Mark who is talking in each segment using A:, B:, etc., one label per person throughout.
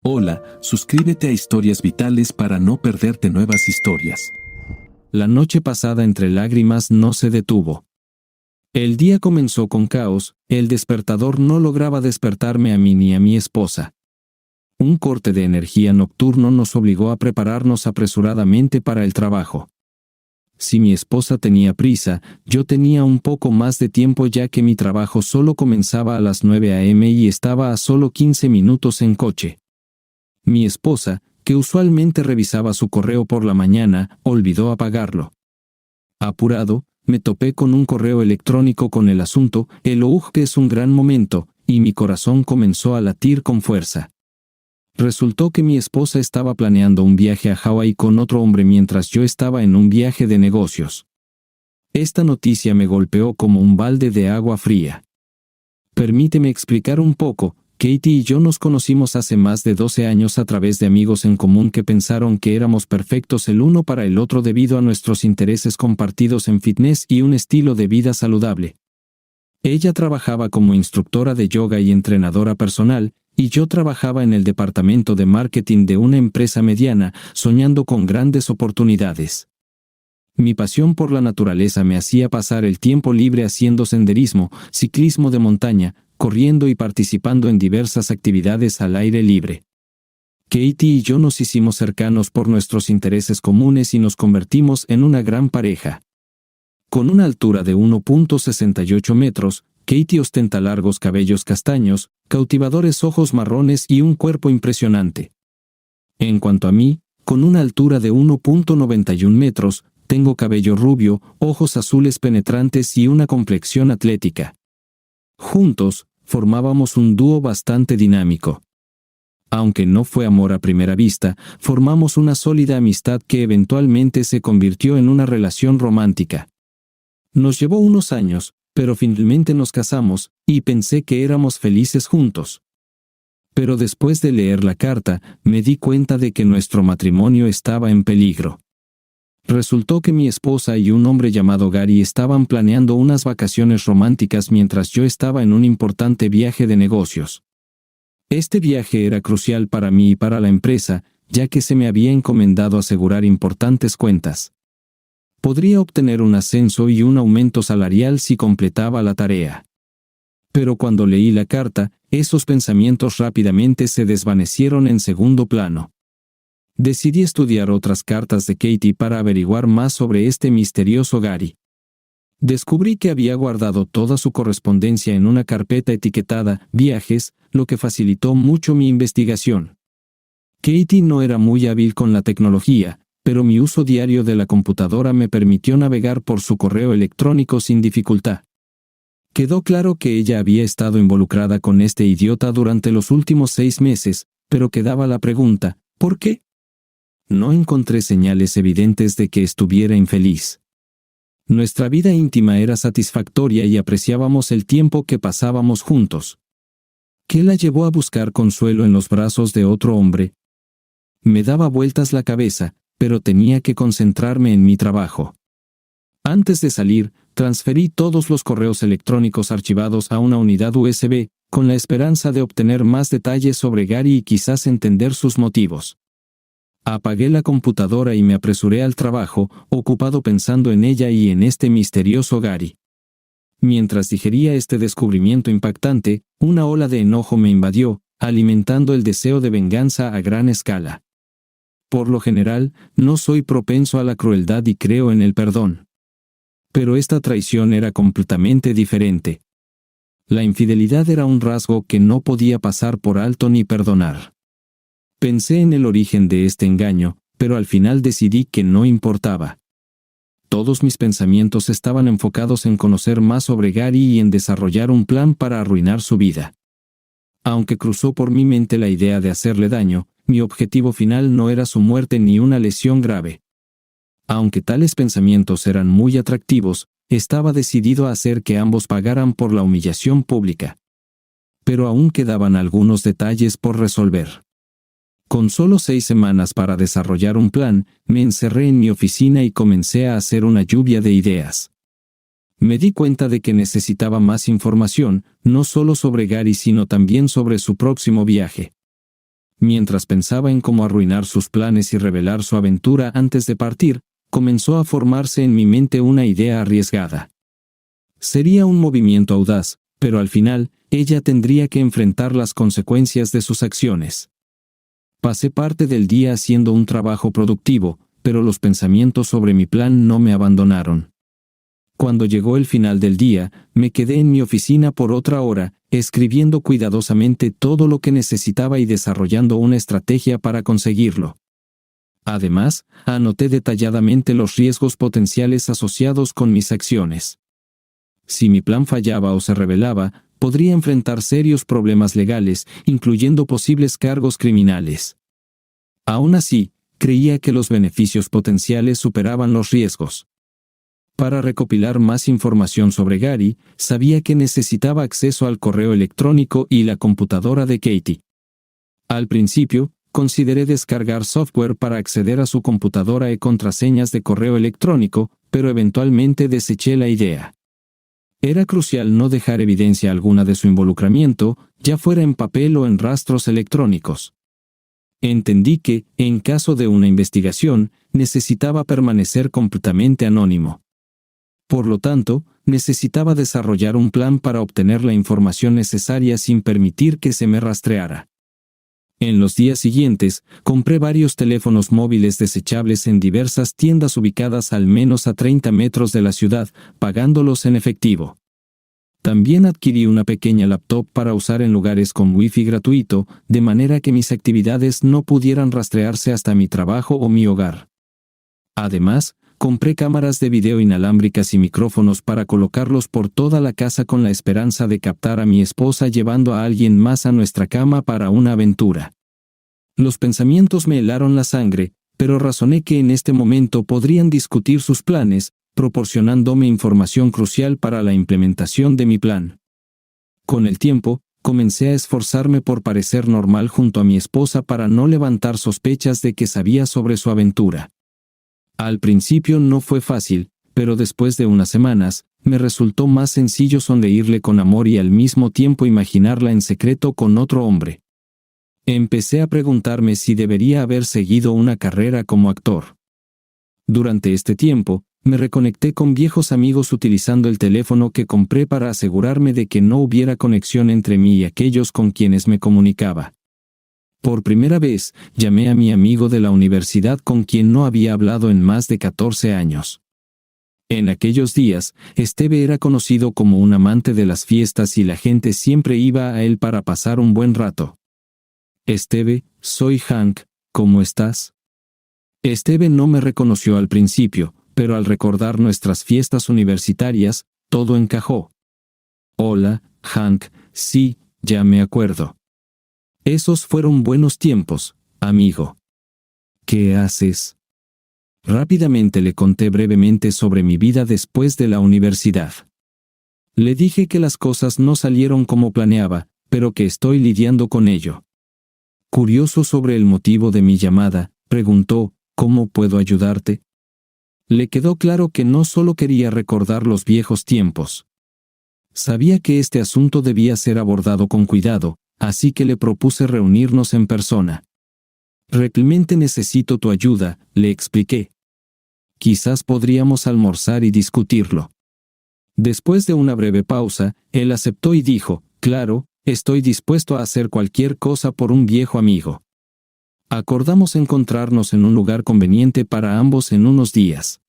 A: Hola, suscríbete a Historias Vitales para no perderte nuevas historias. La noche pasada entre lágrimas no se detuvo. El día comenzó con caos, el despertador no lograba despertarme a mí ni a mi esposa. Un corte de energía nocturno nos obligó a prepararnos apresuradamente para el trabajo. Si mi esposa tenía prisa, yo tenía un poco más de tiempo ya que mi trabajo solo comenzaba a las 9 a.m. y estaba a solo 15 minutos en coche. Mi esposa, que usualmente revisaba su correo por la mañana, olvidó apagarlo. Apurado, me topé con un correo electrónico con el asunto, que es un gran momento, y mi corazón comenzó a latir con fuerza. Resultó que mi esposa estaba planeando un viaje a Hawái con otro hombre mientras yo estaba en un viaje de negocios. Esta noticia me golpeó como un balde de agua fría. Permíteme explicar un poco. Katie y yo nos conocimos hace más de 12 años a través de amigos en común que pensaron que éramos perfectos el uno para el otro debido a nuestros intereses compartidos en fitness y un estilo de vida saludable. Ella trabajaba como instructora de yoga y entrenadora personal, y yo trabajaba en el departamento de marketing de una empresa mediana, soñando con grandes oportunidades. Mi pasión por la naturaleza me hacía pasar el tiempo libre haciendo senderismo, ciclismo de montaña, corriendo y participando en diversas actividades al aire libre. Katie y yo nos hicimos cercanos por nuestros intereses comunes y nos convertimos en una gran pareja. Con una altura de 1.68 metros, Katie ostenta largos cabellos castaños, cautivadores ojos marrones y un cuerpo impresionante. En cuanto a mí, con una altura de 1.91 metros, tengo cabello rubio, ojos azules penetrantes y una complexión atlética. Juntos, formábamos un dúo bastante dinámico. Aunque no fue amor a primera vista, formamos una sólida amistad que eventualmente se convirtió en una relación romántica. Nos llevó unos años, pero finalmente nos casamos, y pensé que éramos felices juntos. Pero después de leer la carta, me di cuenta de que nuestro matrimonio estaba en peligro. Resultó que mi esposa y un hombre llamado Gary estaban planeando unas vacaciones románticas mientras yo estaba en un importante viaje de negocios. Este viaje era crucial para mí y para la empresa, ya que se me había encomendado asegurar importantes cuentas. Podría obtener un ascenso y un aumento salarial si completaba la tarea. Pero cuando leí la carta, esos pensamientos rápidamente se desvanecieron en segundo plano. Decidí estudiar otras cartas de Katie para averiguar más sobre este misterioso Gary. Descubrí que había guardado toda su correspondencia en una carpeta etiquetada «Viajes», lo que facilitó mucho mi investigación. Katie no era muy hábil con la tecnología, pero mi uso diario de la computadora me permitió navegar por su correo electrónico sin dificultad. Quedó claro que ella había estado involucrada con este idiota durante los últimos 6 meses, pero quedaba la pregunta, ¿por qué? No encontré señales evidentes de que estuviera infeliz. Nuestra vida íntima era satisfactoria y apreciábamos el tiempo que pasábamos juntos. ¿Qué la llevó a buscar consuelo en los brazos de otro hombre? Me daba vueltas la cabeza, pero tenía que concentrarme en mi trabajo. Antes de salir, transferí todos los correos electrónicos archivados a una unidad USB, con la esperanza de obtener más detalles sobre Gary y quizás entender sus motivos. Apagué la computadora y me apresuré al trabajo, ocupado pensando en ella y en este misterioso Gary. Mientras digería este descubrimiento impactante, una ola de enojo me invadió, alimentando el deseo de venganza a gran escala. Por lo general, no soy propenso a la crueldad y creo en el perdón. Pero esta traición era completamente diferente. La infidelidad era un rasgo que no podía pasar por alto ni perdonar. Pensé en el origen de este engaño, pero al final decidí que no importaba. Todos mis pensamientos estaban enfocados en conocer más sobre Gary y en desarrollar un plan para arruinar su vida. Aunque cruzó por mi mente la idea de hacerle daño, mi objetivo final no era su muerte ni una lesión grave. Aunque tales pensamientos eran muy atractivos, estaba decidido a hacer que ambos pagaran por la humillación pública. Pero aún quedaban algunos detalles por resolver. Con solo 6 semanas para desarrollar un plan, me encerré en mi oficina y comencé a hacer una lluvia de ideas. Me di cuenta de que necesitaba más información, no solo sobre Gary sino también sobre su próximo viaje. Mientras pensaba en cómo arruinar sus planes y revelar su aventura antes de partir, comenzó a formarse en mi mente una idea arriesgada. Sería un movimiento audaz, pero al final, ella tendría que enfrentar las consecuencias de sus acciones. Pasé parte del día haciendo un trabajo productivo, pero los pensamientos sobre mi plan no me abandonaron. Cuando llegó el final del día, me quedé en mi oficina por otra hora, escribiendo cuidadosamente todo lo que necesitaba y desarrollando una estrategia para conseguirlo. Además, anoté detalladamente los riesgos potenciales asociados con mis acciones. Si mi plan fallaba o se revelaba, podría enfrentar serios problemas legales, incluyendo posibles cargos criminales. Aún así, creía que los beneficios potenciales superaban los riesgos. Para recopilar más información sobre Gary, sabía que necesitaba acceso al correo electrónico y la computadora de Katie. Al principio, consideré descargar software para acceder a su computadora y contraseñas de correo electrónico, pero eventualmente deseché la idea. Era crucial no dejar evidencia alguna de su involucramiento, ya fuera en papel o en rastros electrónicos. Entendí que, en caso de una investigación, necesitaba permanecer completamente anónimo. Por lo tanto, necesitaba desarrollar un plan para obtener la información necesaria sin permitir que se me rastreara. En los días siguientes, compré varios teléfonos móviles desechables en diversas tiendas ubicadas al menos a 30 metros de la ciudad, pagándolos en efectivo. También adquirí una pequeña laptop para usar en lugares con Wi-Fi gratuito, de manera que mis actividades no pudieran rastrearse hasta mi trabajo o mi hogar. Además, compré cámaras de video inalámbricas y micrófonos para colocarlos por toda la casa con la esperanza de captar a mi esposa llevando a alguien más a nuestra cama para una aventura. Los pensamientos me helaron la sangre, pero razoné que en este momento podrían discutir sus planes, proporcionándome información crucial para la implementación de mi plan. Con el tiempo, comencé a esforzarme por parecer normal junto a mi esposa para no levantar sospechas de que sabía sobre su aventura. Al principio no fue fácil, pero después de unas semanas, me resultó más sencillo sonreírle con amor y al mismo tiempo imaginarla en secreto con otro hombre. Empecé a preguntarme si debería haber seguido una carrera como actor. Durante este tiempo, me reconecté con viejos amigos utilizando el teléfono que compré para asegurarme de que no hubiera conexión entre mí y aquellos con quienes me comunicaba. Por primera vez, llamé a mi amigo de la universidad con quien no había hablado en más de 14 años. En aquellos días, Steve era conocido como un amante de las fiestas y la gente siempre iba a él para pasar un buen rato. Steve, soy Hank, ¿cómo estás? Steve no me reconoció al principio, pero al recordar nuestras fiestas universitarias, todo encajó. Hola, Hank, sí, ya me acuerdo. Esos fueron buenos tiempos, amigo. ¿Qué haces? Rápidamente le conté brevemente sobre mi vida después de la universidad. Le dije que las cosas no salieron como planeaba, pero que estoy lidiando con ello. Curioso sobre el motivo de mi llamada, preguntó, ¿cómo puedo ayudarte? Le quedó claro que no solo quería recordar los viejos tiempos. Sabía que este asunto debía ser abordado con cuidado, así que le propuse reunirnos en persona. Realmente necesito tu ayuda, le expliqué. Quizás podríamos almorzar y discutirlo. Después de una breve pausa, él aceptó y dijo, claro, estoy dispuesto a hacer cualquier cosa por un viejo amigo. Acordamos encontrarnos en un lugar conveniente para ambos en unos días.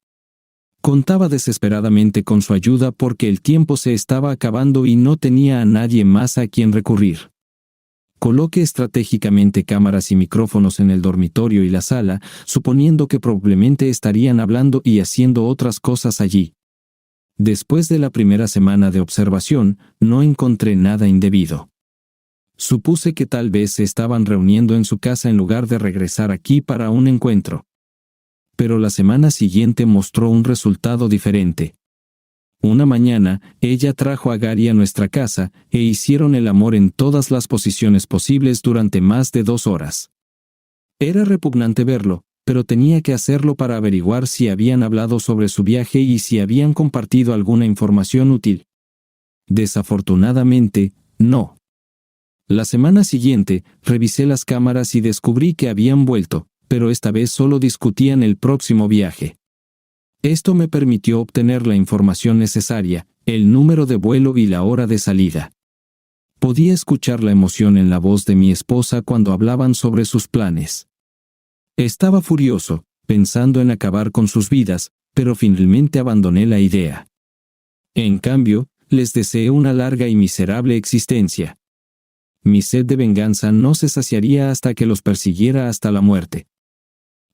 A: Contaba desesperadamente con su ayuda porque el tiempo se estaba acabando y no tenía a nadie más a quien recurrir. Coloqué estratégicamente cámaras y micrófonos en el dormitorio y la sala, suponiendo que probablemente estarían hablando y haciendo otras cosas allí. Después de la primera semana de observación, no encontré nada indebido. Supuse que tal vez se estaban reuniendo en su casa en lugar de regresar aquí para un encuentro. Pero la semana siguiente mostró un resultado diferente. Una mañana, ella trajo a Gary a nuestra casa, e hicieron el amor en todas las posiciones posibles durante más de 2 horas. Era repugnante verlo, pero tenía que hacerlo para averiguar si habían hablado sobre su viaje y si habían compartido alguna información útil. Desafortunadamente, no. La semana siguiente, revisé las cámaras y descubrí que habían vuelto, pero esta vez solo discutían el próximo viaje. Esto me permitió obtener la información necesaria, el número de vuelo y la hora de salida. Podía escuchar la emoción en la voz de mi esposa cuando hablaban sobre sus planes. Estaba furioso, pensando en acabar con sus vidas, pero finalmente abandoné la idea. En cambio, les deseé una larga y miserable existencia. Mi sed de venganza no se saciaría hasta que los persiguiera hasta la muerte.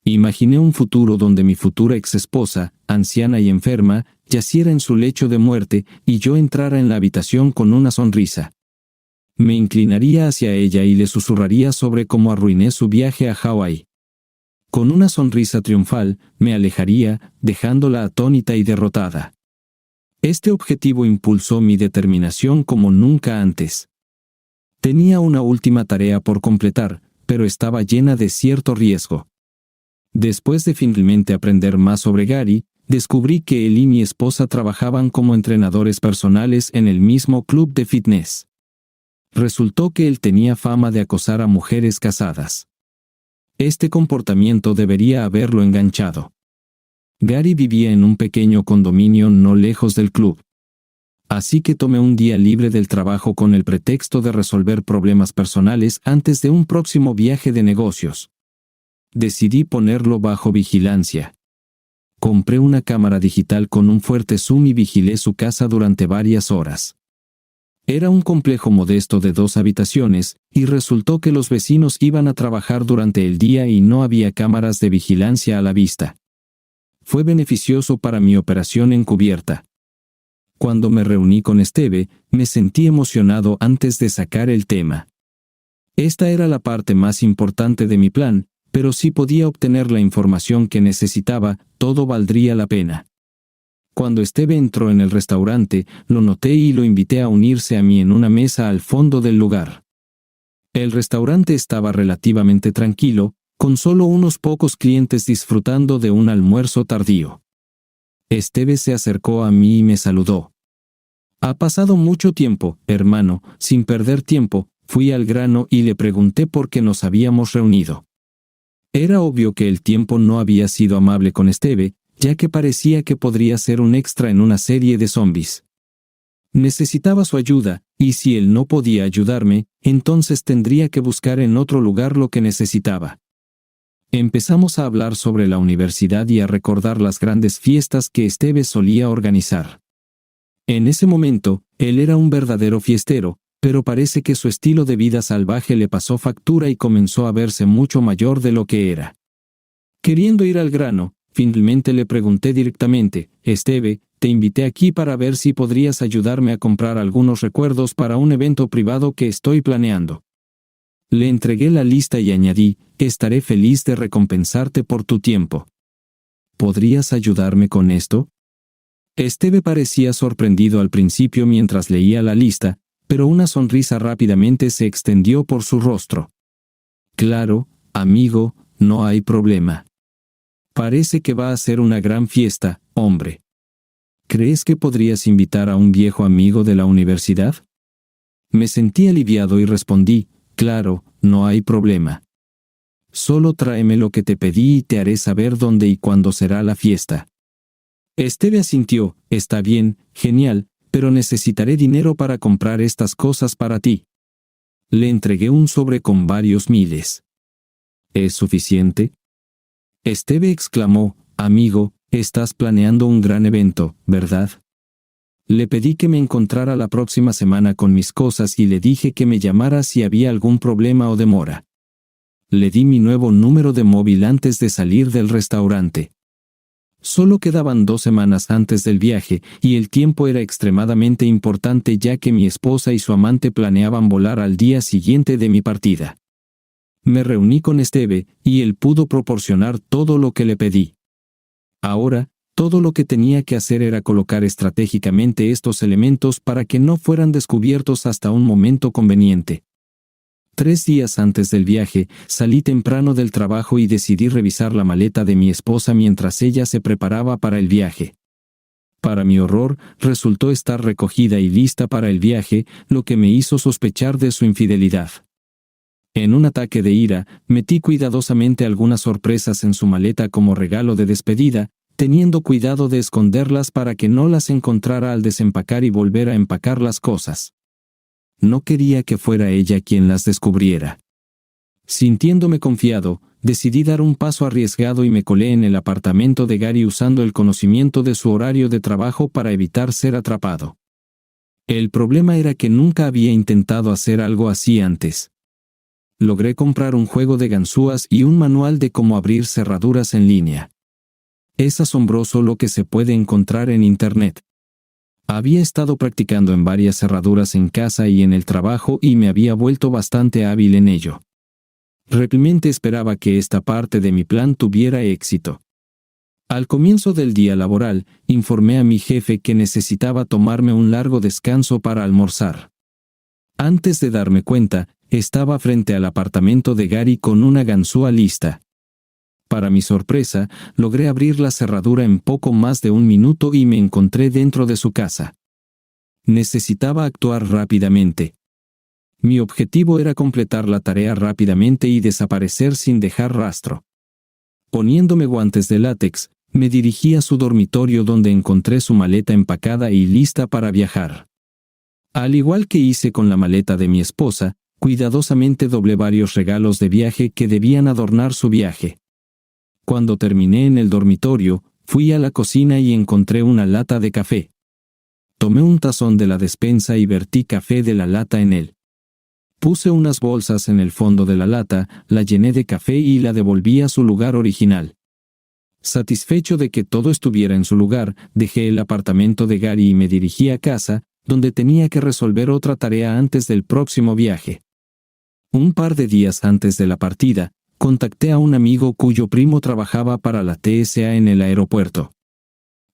A: Imaginé un futuro donde mi futura exesposa, anciana y enferma, yaciera en su lecho de muerte y yo entrara en la habitación con una sonrisa. Me inclinaría hacia ella y le susurraría sobre cómo arruiné su viaje a Hawái. Con una sonrisa triunfal, me alejaría, dejándola atónita y derrotada. Este objetivo impulsó mi determinación como nunca antes. Tenía una última tarea por completar, pero estaba llena de cierto riesgo. Después de finalmente aprender más sobre Gary, descubrí que él y mi esposa trabajaban como entrenadores personales en el mismo club de fitness. Resultó que él tenía fama de acosar a mujeres casadas. Este comportamiento debería haberlo enganchado. Gary vivía en un pequeño condominio no lejos del club. Así que tomé un día libre del trabajo con el pretexto de resolver problemas personales antes de un próximo viaje de negocios. Decidí ponerlo bajo vigilancia. Compré una cámara digital con un fuerte zoom y vigilé su casa durante varias horas. Era un complejo modesto de 2 habitaciones, y resultó que los vecinos iban a trabajar durante el día y no había cámaras de vigilancia a la vista. Fue beneficioso para mi operación encubierta. Cuando me reuní con Esteve, me sentí emocionado antes de sacar el tema. Esta era la parte más importante de mi plan, pero si podía obtener la información que necesitaba, todo valdría la pena. Cuando Esteve entró en el restaurante, lo noté y lo invité a unirse a mí en una mesa al fondo del lugar. El restaurante estaba relativamente tranquilo, con solo unos pocos clientes disfrutando de un almuerzo tardío. Esteve se acercó a mí y me saludó. «Ha pasado mucho tiempo, hermano», sin perder tiempo, fui al grano y le pregunté por qué nos habíamos reunido. Era obvio que el tiempo no había sido amable con Esteve, ya que parecía que podría ser un extra en una serie de zombies. Necesitaba su ayuda, y si él no podía ayudarme, entonces tendría que buscar en otro lugar lo que necesitaba. Empezamos a hablar sobre la universidad y a recordar las grandes fiestas que Esteve solía organizar. En ese momento, él era un verdadero fiestero, pero parece que su estilo de vida salvaje le pasó factura y comenzó a verse mucho mayor de lo que era. Queriendo ir al grano, finalmente le pregunté directamente: «Esteve, te invité aquí para ver si podrías ayudarme a comprar algunos recuerdos para un evento privado que estoy planeando». Le entregué la lista y añadí: «Estaré feliz de recompensarte por tu tiempo. ¿Podrías ayudarme con esto?». Esteve parecía sorprendido al principio mientras leía la lista, pero una sonrisa rápidamente se extendió por su rostro. «Claro, amigo, no hay problema. Parece que va a ser una gran fiesta, hombre. ¿Crees que podrías invitar a un viejo amigo de la universidad?». Me sentí aliviado y respondí: «Claro, no hay problema. Solo tráeme lo que te pedí y te haré saber dónde y cuándo será la fiesta». Esteve asintió: «Está bien, genial, pero necesitaré dinero para comprar estas cosas para ti». Le entregué un sobre con varios miles. «¿Es suficiente?». Esteve exclamó: «Amigo, estás planeando un gran evento, ¿verdad?». Le pedí que me encontrara la próxima semana con mis cosas y le dije que me llamara si había algún problema o demora. Le di mi nuevo número de móvil antes de salir del restaurante. Solo quedaban 2 semanas antes del viaje, y el tiempo era extremadamente importante ya que mi esposa y su amante planeaban volar al día siguiente de mi partida. Me reuní con Esteve, y él pudo proporcionar todo lo que le pedí. Ahora, todo lo que tenía que hacer era colocar estratégicamente estos elementos para que no fueran descubiertos hasta un momento conveniente. 3 días antes del viaje, salí temprano del trabajo y decidí revisar la maleta de mi esposa mientras ella se preparaba para el viaje. Para mi horror, resultó estar recogida y lista para el viaje, lo que me hizo sospechar de su infidelidad. En un ataque de ira, metí cuidadosamente algunas sorpresas en su maleta como regalo de despedida, teniendo cuidado de esconderlas para que no las encontrara al desempacar y volver a empacar las cosas. No quería que fuera ella quien las descubriera. Sintiéndome confiado, decidí dar un paso arriesgado y me colé en el apartamento de Gary usando el conocimiento de su horario de trabajo para evitar ser atrapado. El problema era que nunca había intentado hacer algo así antes. Logré comprar un juego de ganzúas y un manual de cómo abrir cerraduras en línea. Es asombroso lo que se puede encontrar en Internet. Había estado practicando en varias cerraduras en casa y en el trabajo y me había vuelto bastante hábil en ello. Realmente esperaba que esta parte de mi plan tuviera éxito. Al comienzo del día laboral, informé a mi jefe que necesitaba tomarme un largo descanso para almorzar. Antes de darme cuenta, estaba frente al apartamento de Gary con una ganzúa lista. Para mi sorpresa, logré abrir la cerradura en poco más de un minuto y me encontré dentro de su casa. Necesitaba actuar rápidamente. Mi objetivo era completar la tarea rápidamente y desaparecer sin dejar rastro. Poniéndome guantes de látex, me dirigí a su dormitorio donde encontré su maleta empacada y lista para viajar. Al igual que hice con la maleta de mi esposa, cuidadosamente doblé varios regalos de viaje que debían adornar su viaje. Cuando terminé en el dormitorio, fui a la cocina y encontré una lata de café. Tomé un tazón de la despensa y vertí café de la lata en él. Puse unas bolsas en el fondo de la lata, la llené de café y la devolví a su lugar original. Satisfecho de que todo estuviera en su lugar, dejé el apartamento de Gary y me dirigí a casa, donde tenía que resolver otra tarea antes del próximo viaje. Un par de días antes de la partida, contacté a un amigo cuyo primo trabajaba para la TSA en el aeropuerto.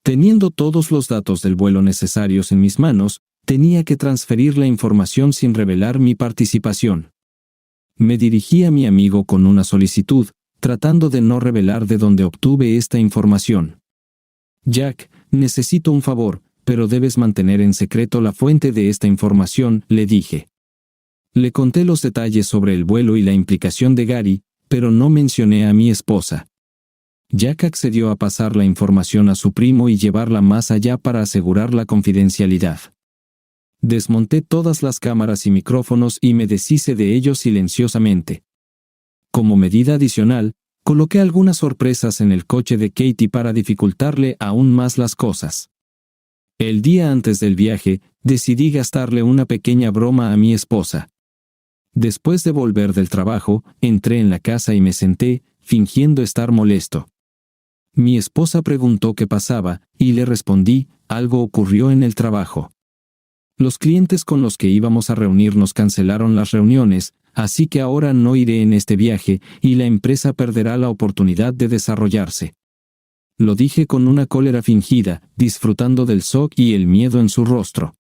A: Teniendo todos los datos del vuelo necesarios en mis manos, tenía que transferir la información sin revelar mi participación. Me dirigí a mi amigo con una solicitud, tratando de no revelar de dónde obtuve esta información. Jack, necesito un favor, pero debes mantener en secreto la fuente de esta información, le dije. Le conté los detalles sobre el vuelo y la implicación de Gary, pero no mencioné a mi esposa. Jack accedió a pasar la información a su primo y llevarla más allá para asegurar la confidencialidad. Desmonté todas las cámaras y micrófonos y me deshice de ellos silenciosamente. Como medida adicional, coloqué algunas sorpresas en el coche de Katie para dificultarle aún más las cosas. El día antes del viaje, decidí gastarle una pequeña broma a mi esposa. Después de volver del trabajo, entré en la casa y me senté, fingiendo estar molesto. Mi esposa preguntó qué pasaba, y le respondí, algo ocurrió en el trabajo. Los clientes con los que íbamos a reunirnos cancelaron las reuniones, así que ahora no iré en este viaje, y la empresa perderá la oportunidad de desarrollarse. Lo dije con una cólera fingida, disfrutando del shock y el miedo en su rostro.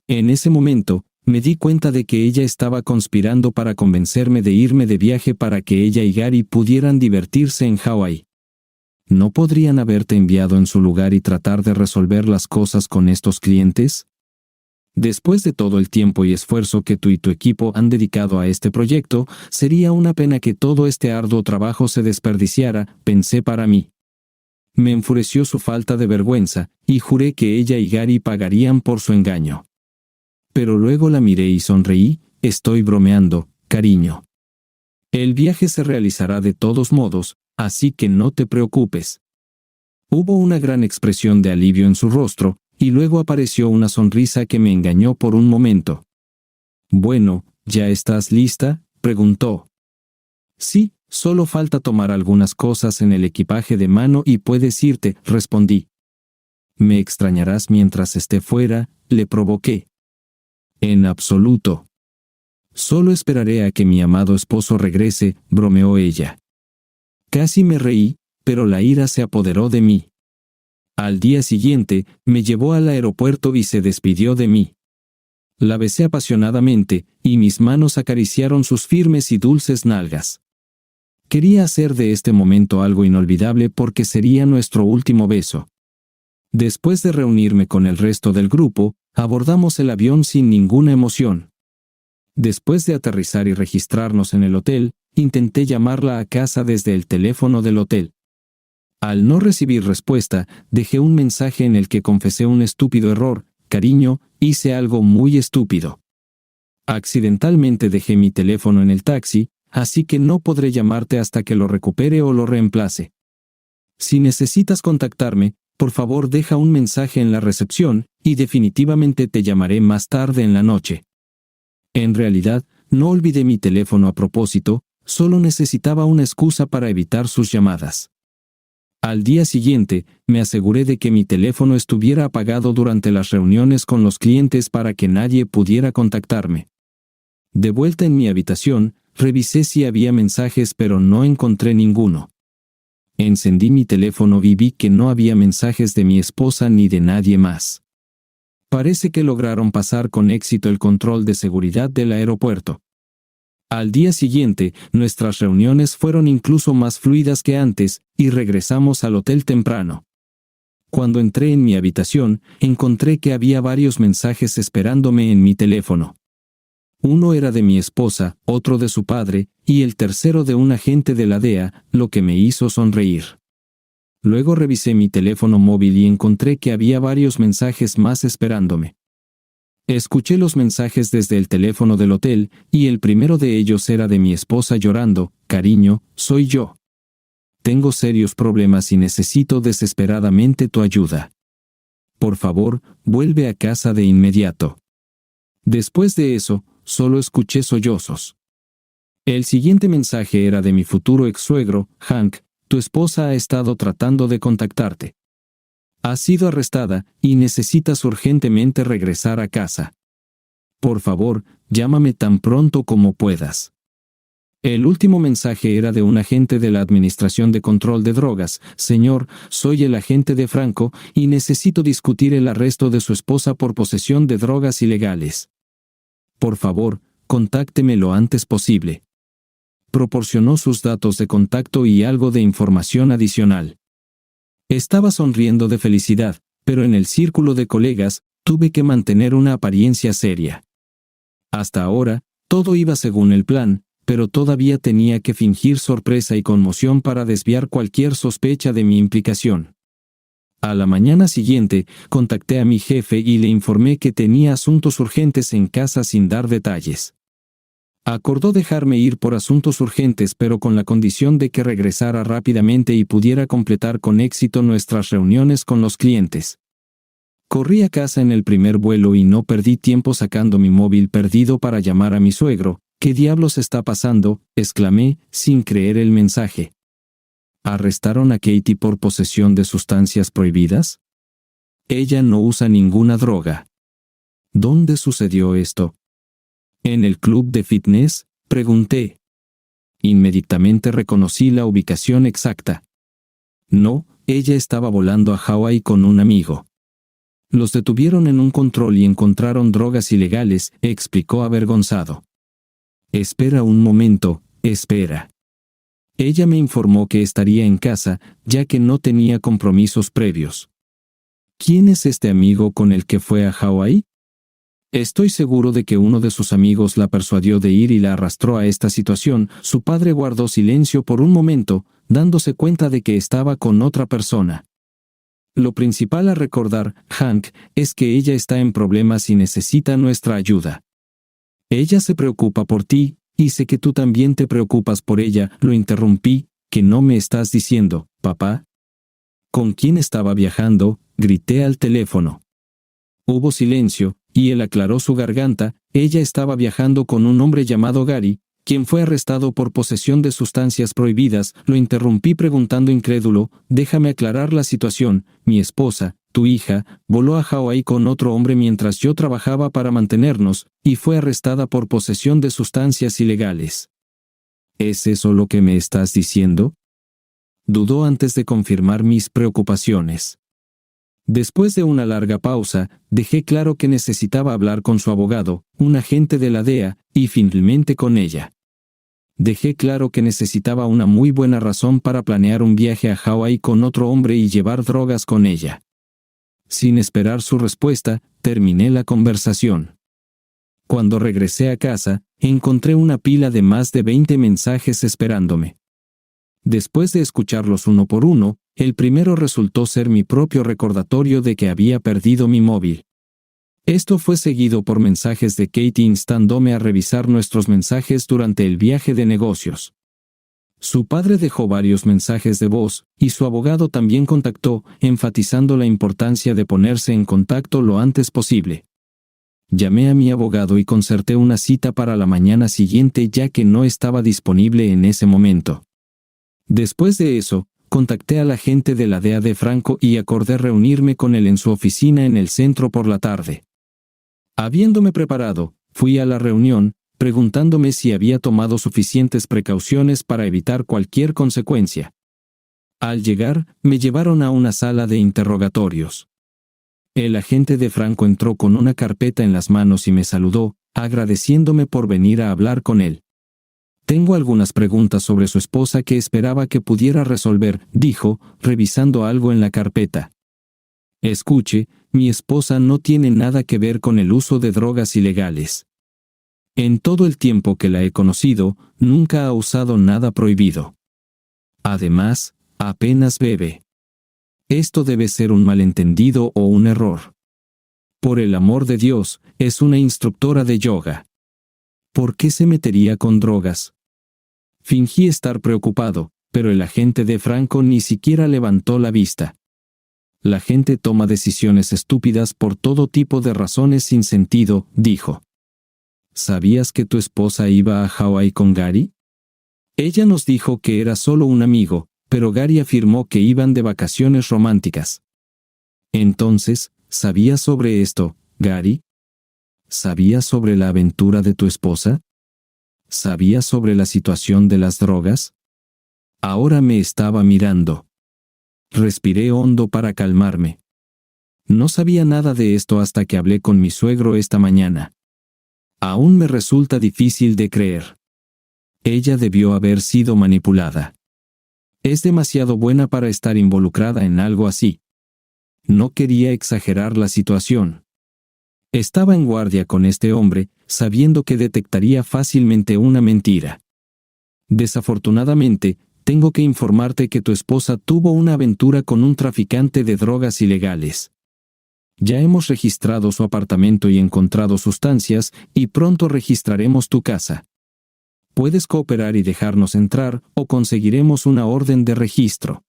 A: En ese momento, me di cuenta de que ella estaba conspirando para convencerme de irme de viaje para que ella y Gary pudieran divertirse en Hawái. ¿No podrían haberte enviado en su lugar y tratar de resolver las cosas con estos clientes? Después de todo el tiempo y esfuerzo que tú y tu equipo han dedicado a este proyecto, sería una pena que todo este arduo trabajo se desperdiciara, pensé para mí. Me enfureció su falta de vergüenza, y juré que ella y Gary pagarían por su engaño. Pero luego la miré y sonreí, estoy bromeando, cariño. El viaje se realizará de todos modos, así que no te preocupes. Hubo una gran expresión de alivio en su rostro, y luego apareció una sonrisa que me engañó por un momento. Bueno, ¿ya estás lista?, preguntó. Sí, solo falta tomar algunas cosas en el equipaje de mano y puedes irte, respondí. ¿Me extrañarás mientras esté fuera?, le provoqué. En absoluto. Solo esperaré a que mi amado esposo regrese, bromeó ella. Casi me reí, pero la ira se apoderó de mí. Al día siguiente, me llevó al aeropuerto y se despidió de mí. La besé apasionadamente, y mis manos acariciaron sus firmes y dulces nalgas. Quería hacer de este momento algo inolvidable porque sería nuestro último beso. Después de reunirme con el resto del grupo, abordamos el avión sin ninguna emoción. Después de aterrizar y registrarnos en el hotel, intenté llamarla a casa desde el teléfono del hotel. Al no recibir respuesta, dejé un mensaje en el que confesé un estúpido error. Cariño, hice algo muy estúpido. Accidentalmente dejé mi teléfono en el taxi, así que no podré llamarte hasta que lo recupere o lo reemplace. Si necesitas contactarme, por favor deja un mensaje en la recepción, y definitivamente te llamaré más tarde en la noche. En realidad, no olvidé mi teléfono a propósito, solo necesitaba una excusa para evitar sus llamadas. Al día siguiente, me aseguré de que mi teléfono estuviera apagado durante las reuniones con los clientes para que nadie pudiera contactarme. De vuelta en mi habitación, revisé si había mensajes pero no encontré ninguno. Encendí mi teléfono y vi que no había mensajes de mi esposa ni de nadie más. Parece que lograron pasar con éxito el control de seguridad del aeropuerto. Al día siguiente, nuestras reuniones fueron incluso más fluidas que antes, y regresamos al hotel temprano. Cuando entré en mi habitación, encontré que había varios mensajes esperándome en mi teléfono. Uno era de mi esposa, otro de su padre, y el tercero de un agente de la DEA, lo que me hizo sonreír. Luego revisé mi teléfono móvil y encontré que había varios mensajes más esperándome. Escuché los mensajes desde el teléfono del hotel, y el primero de ellos era de mi esposa llorando: «Cariño, soy yo. Tengo serios problemas y necesito desesperadamente tu ayuda. Por favor, vuelve a casa de inmediato». Después de eso, solo escuché sollozos. El siguiente mensaje era de mi futuro ex-suegro: «Hank, tu esposa ha estado tratando de contactarte. Has sido arrestada y necesitas urgentemente regresar a casa. Por favor, llámame tan pronto como puedas». El último mensaje era de un agente de la Administración de Control de Drogas: «Señor, soy el agente de Franco y necesito discutir el arresto de su esposa por posesión de drogas ilegales. Por favor, contácteme lo antes posible». Proporcionó sus datos de contacto y algo de información adicional. Estaba sonriendo de felicidad, pero en el círculo de colegas, tuve que mantener una apariencia seria. Hasta ahora, todo iba según el plan, pero todavía tenía que fingir sorpresa y conmoción para desviar cualquier sospecha de mi implicación. A la mañana siguiente, contacté a mi jefe y le informé que tenía asuntos urgentes en casa sin dar detalles. Acordó dejarme ir por asuntos urgentes, pero con la condición de que regresara rápidamente y pudiera completar con éxito nuestras reuniones con los clientes. Corrí a casa en el primer vuelo y no perdí tiempo sacando mi móvil perdido para llamar a mi suegro. «¿Qué diablos está pasando?», exclamé, sin creer el mensaje. ¿Arrestaron a Katie por posesión de sustancias prohibidas? Ella no usa ninguna droga. ¿Dónde sucedió esto? ¿En el club de fitness?, pregunté. Inmediatamente reconocí la ubicación exacta. No, ella estaba volando a Hawái con un amigo. Los detuvieron en un control y encontraron drogas ilegales, explicó avergonzado. Espera un momento, espera. Ella me informó que estaría en casa, ya que no tenía compromisos previos. ¿Quién es este amigo con el que fue a Hawái? Estoy seguro de que uno de sus amigos la persuadió de ir y la arrastró a esta situación. Su padre guardó silencio por un momento, dándose cuenta de que estaba con otra persona. Lo principal a recordar, Hank, es que ella está en problemas y necesita nuestra ayuda. Ella se preocupa por ti, y sé que tú también te preocupas por ella. Lo interrumpí. ¿Qué no me estás diciendo, papá? ¿Con quién estaba viajando?, grité al teléfono. Hubo silencio, y él aclaró su garganta. Ella estaba viajando con un hombre llamado Gary, quien fue arrestado por posesión de sustancias prohibidas. Lo interrumpí preguntando incrédulo: déjame aclarar la situación. Mi esposa, tu hija, voló a Hawái con otro hombre mientras yo trabajaba para mantenernos, y fue arrestada por posesión de sustancias ilegales. ¿Es eso lo que me estás diciendo? Dudó antes de confirmar mis preocupaciones. Después de una larga pausa, dejé claro que necesitaba hablar con su abogado, un agente de la DEA, y finalmente con ella. Dejé claro que necesitaba una muy buena razón para planear un viaje a Hawái con otro hombre y llevar drogas con ella. Sin esperar su respuesta, terminé la conversación. Cuando regresé a casa, encontré una pila de más de 20 mensajes esperándome. Después de escucharlos uno por uno, el primero resultó ser mi propio recordatorio de que había perdido mi móvil. Esto fue seguido por mensajes de Katie instándome a revisar nuestros mensajes durante el viaje de negocios. Su padre dejó varios mensajes de voz, y su abogado también contactó, enfatizando la importancia de ponerse en contacto lo antes posible. Llamé a mi abogado y concerté una cita para la mañana siguiente ya que no estaba disponible en ese momento. Después de eso, contacté al agente de la DEA de Franco y acordé reunirme con él en su oficina en el centro por la tarde. Habiéndome preparado, fui a la reunión, preguntándome si había tomado suficientes precauciones para evitar cualquier consecuencia. Al llegar, me llevaron a una sala de interrogatorios. El agente de Franco entró con una carpeta en las manos y me saludó, agradeciéndome por venir a hablar con él. Tengo algunas preguntas sobre su esposa que esperaba que pudiera resolver, dijo, revisando algo en la carpeta. Escuche, mi esposa no tiene nada que ver con el uso de drogas ilegales. En todo el tiempo que la he conocido, nunca ha usado nada prohibido. Además, apenas bebe. Esto debe ser un malentendido o un error. Por el amor de Dios, es una instructora de yoga. ¿Por qué se metería con drogas? Fingí estar preocupado, pero el agente de Franco ni siquiera levantó la vista. La gente toma decisiones estúpidas por todo tipo de razones sin sentido, dijo. ¿Sabías que tu esposa iba a Hawái con Gary? Ella nos dijo que era solo un amigo, pero Gary afirmó que iban de vacaciones románticas. Entonces, ¿sabías sobre esto, Gary? ¿Sabías sobre la aventura de tu esposa? ¿Sabías sobre la situación de las drogas? Ahora me estaba mirando. Respiré hondo para calmarme. No sabía nada de esto hasta que hablé con mi suegro esta mañana. Aún me resulta difícil de creer. Ella debió haber sido manipulada. Es demasiado buena para estar involucrada en algo así. No quería exagerar la situación. Estaba en guardia con este hombre, sabiendo que detectaría fácilmente una mentira. Desafortunadamente, tengo que informarte que tu esposa tuvo una aventura con un traficante de drogas ilegales. Ya hemos registrado su apartamento y encontrado sustancias, y pronto registraremos tu casa. Puedes cooperar y dejarnos entrar, o conseguiremos una orden de registro.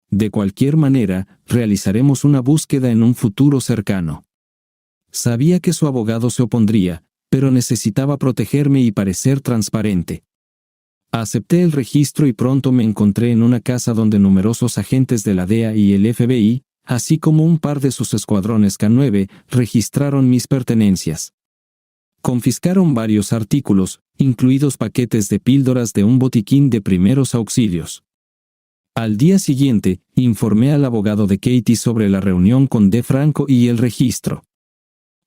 A: De cualquier manera, realizaremos una búsqueda en un futuro cercano. Sabía que su abogado se opondría, pero necesitaba protegerme y parecer transparente. Acepté el registro y pronto me encontré en una casa donde numerosos agentes de la DEA y el FBI, así como un par de sus escuadrones K9, registraron mis pertenencias. Confiscaron varios artículos, incluidos paquetes de píldoras de un botiquín de primeros auxilios. Al día siguiente, informé al abogado de Katie sobre la reunión con De Franco y el registro.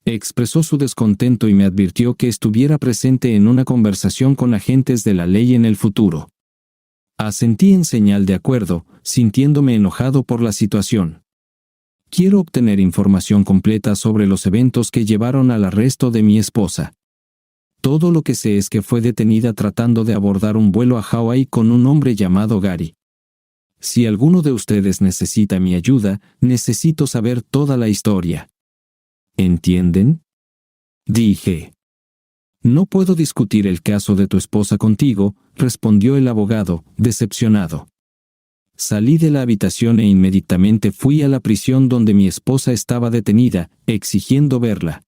A: Expresó su descontento y me advirtió que estuviera presente en una conversación con agentes de la ley en el futuro. Asentí en señal de acuerdo, sintiéndome enojado por la situación. Quiero obtener información completa sobre los eventos que llevaron al arresto de mi esposa. Todo lo que sé es que fue detenida tratando de abordar un vuelo a Hawái con un hombre llamado Gary. Si alguno de ustedes necesita mi ayuda, necesito saber toda la historia. ¿Entienden? Dije. No puedo discutir el caso de tu esposa contigo, respondió el abogado, decepcionado. Salí de la habitación e inmediatamente fui a la prisión donde mi esposa estaba detenida, exigiendo verla.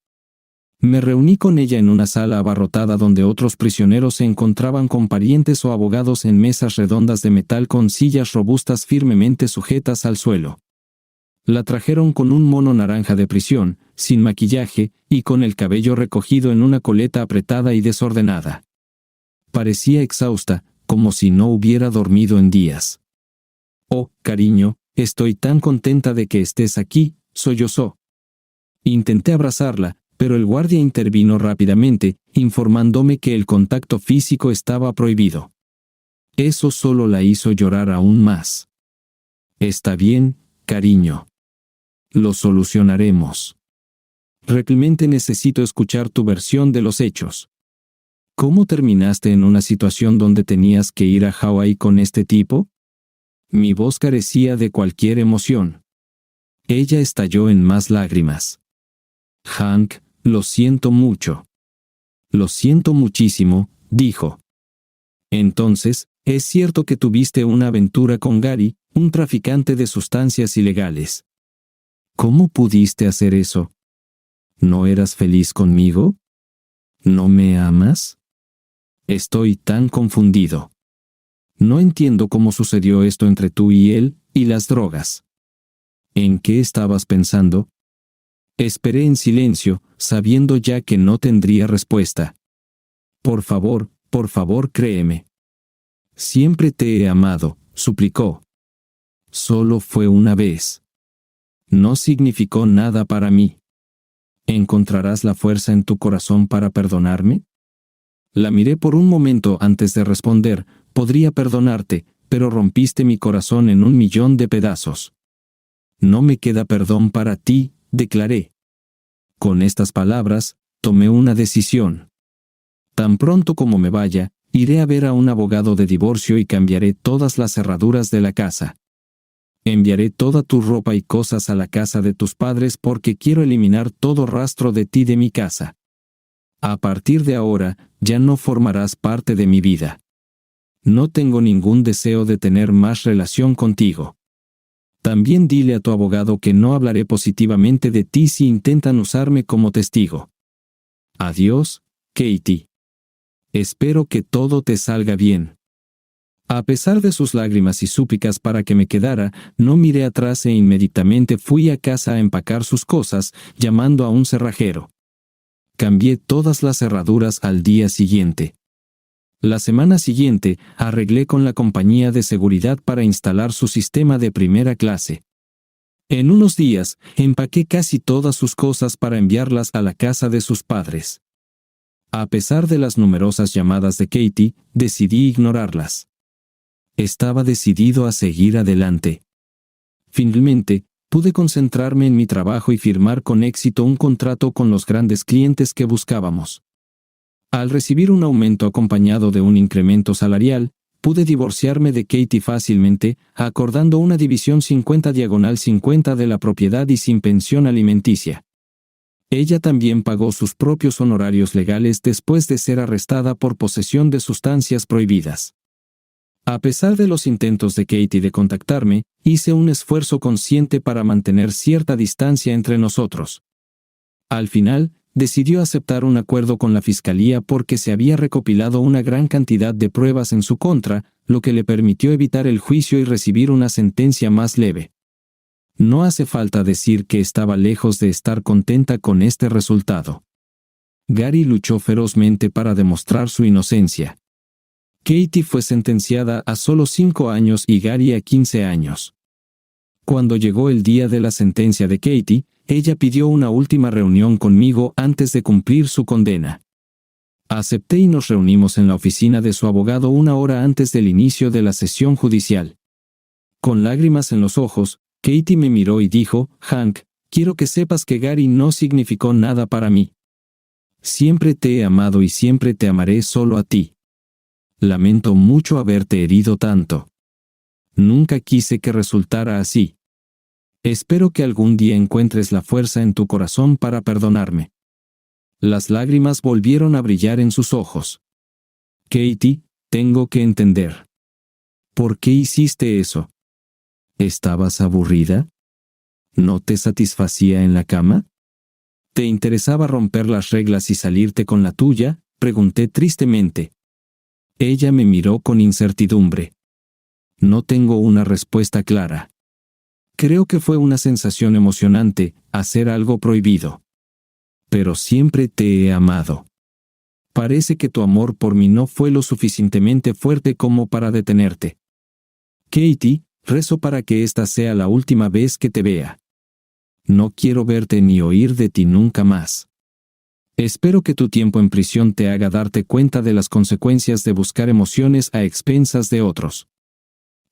A: Me reuní con ella en una sala abarrotada donde otros prisioneros se encontraban con parientes o abogados en mesas redondas de metal con sillas robustas firmemente sujetas al suelo. La trajeron con un mono naranja de prisión, sin maquillaje, y con el cabello recogido en una coleta apretada y desordenada. Parecía exhausta, como si no hubiera dormido en días. «Oh, cariño, estoy tan contenta de que estés aquí», sollozó. Intenté abrazarla, pero el guardia intervino rápidamente, informándome que el contacto físico estaba prohibido. Eso solo la hizo llorar aún más. «Está bien, cariño». Lo solucionaremos. Realmente necesito escuchar tu versión de los hechos. ¿Cómo terminaste en una situación donde tenías que ir a Hawái con este tipo? Mi voz carecía de cualquier emoción. Ella estalló en más lágrimas. Hank, lo siento mucho. Lo siento muchísimo, dijo. Entonces, ¿es cierto que tuviste una aventura con Gary, un traficante de sustancias ilegales? ¿Cómo pudiste hacer eso? ¿No eras feliz conmigo? ¿No me amas? Estoy tan confundido. No entiendo cómo sucedió esto entre tú y él, y las drogas. ¿En qué estabas pensando? Esperé en silencio, sabiendo ya que no tendría respuesta. Por favor, créeme. Siempre te he amado, suplicó. Solo fue una vez. No significó nada para mí. ¿Encontrarás la fuerza en tu corazón para perdonarme? La miré por un momento antes de responder. Podría perdonarte, pero rompiste mi corazón en 1.000.000 de pedazos. No me queda perdón para ti, declaré. Con estas palabras, tomé una decisión. Tan pronto como me vaya, iré a ver a un abogado de divorcio y cambiaré todas las cerraduras de la casa. Enviaré toda tu ropa y cosas a la casa de tus padres porque quiero eliminar todo rastro de ti de mi casa. A partir de ahora, ya no formarás parte de mi vida. No tengo ningún deseo de tener más relación contigo. También dile a tu abogado que no hablaré positivamente de ti si intentan usarme como testigo. Adiós, Katie. Espero que todo te salga bien. A pesar de sus lágrimas y súplicas para que me quedara, no miré atrás e inmediatamente fui a casa a empacar sus cosas, llamando a un cerrajero. Cambié todas las cerraduras al día siguiente. La semana siguiente, arreglé con la compañía de seguridad para instalar su sistema de primera clase. En unos días, empaqué casi todas sus cosas para enviarlas a la casa de sus padres. A pesar de las numerosas llamadas de Katie, decidí ignorarlas. Estaba decidido a seguir adelante. Finalmente, pude concentrarme en mi trabajo y firmar con éxito un contrato con los grandes clientes que buscábamos. Al recibir un aumento acompañado de un incremento salarial, pude divorciarme de Katie fácilmente, acordando una división 50/50 de la propiedad y sin pensión alimenticia. Ella también pagó sus propios honorarios legales después de ser arrestada por posesión de sustancias prohibidas. A pesar de los intentos de Katie de contactarme, hice un esfuerzo consciente para mantener cierta distancia entre nosotros. Al final, decidió aceptar un acuerdo con la fiscalía porque se había recopilado una gran cantidad de pruebas en su contra, lo que le permitió evitar el juicio y recibir una sentencia más leve. No hace falta decir que estaba lejos de estar contenta con este resultado. Gary luchó ferozmente para demostrar su inocencia. Katie fue sentenciada a solo 5 años y Gary a 15 años. Cuando llegó el día de la sentencia de Katie, ella pidió una última reunión conmigo antes de cumplir su condena. Acepté y nos reunimos en la oficina de su abogado 1 hora antes del inicio de la sesión judicial. Con lágrimas en los ojos, Katie me miró y dijo, Hank, quiero que sepas que Gary no significó nada para mí. Siempre te he amado y siempre te amaré solo a ti. Lamento mucho haberte herido tanto. Nunca quise que resultara así. Espero que algún día encuentres la fuerza en tu corazón para perdonarme. Las lágrimas volvieron a brillar en sus ojos. Katie, tengo que entender. ¿Por qué hiciste eso? ¿Estabas aburrida? ¿No te satisfacía en la cama? ¿Te interesaba romper las reglas y salirte con la tuya? Pregunté tristemente. Ella me miró con incertidumbre. No tengo una respuesta clara. Creo que fue una sensación emocionante, hacer algo prohibido. Pero siempre te he amado. Parece que tu amor por mí no fue lo suficientemente fuerte como para detenerte. Katie, rezo para que esta sea la última vez que te vea. No quiero verte ni oír de ti nunca más. Espero que tu tiempo en prisión te haga darte cuenta de las consecuencias de buscar emociones a expensas de otros.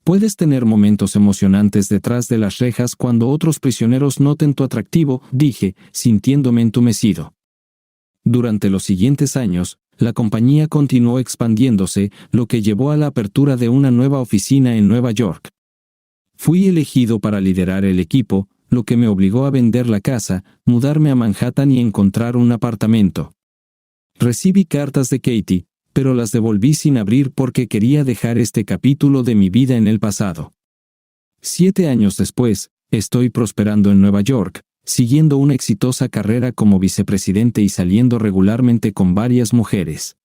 A: Puedes tener momentos emocionantes detrás de las rejas cuando otros prisioneros noten tu atractivo, dije, sintiéndome entumecido. Durante los siguientes años, la compañía continuó expandiéndose, lo que llevó a la apertura de una nueva oficina en Nueva York. Fui elegido para liderar el equipo, lo que me obligó a vender la casa, mudarme a Manhattan y encontrar un apartamento. Recibí cartas de Katie, pero las devolví sin abrir porque quería dejar este capítulo de mi vida en el pasado. 7 años después, estoy prosperando en Nueva York, siguiendo una exitosa carrera como vicepresidente y saliendo regularmente con varias mujeres.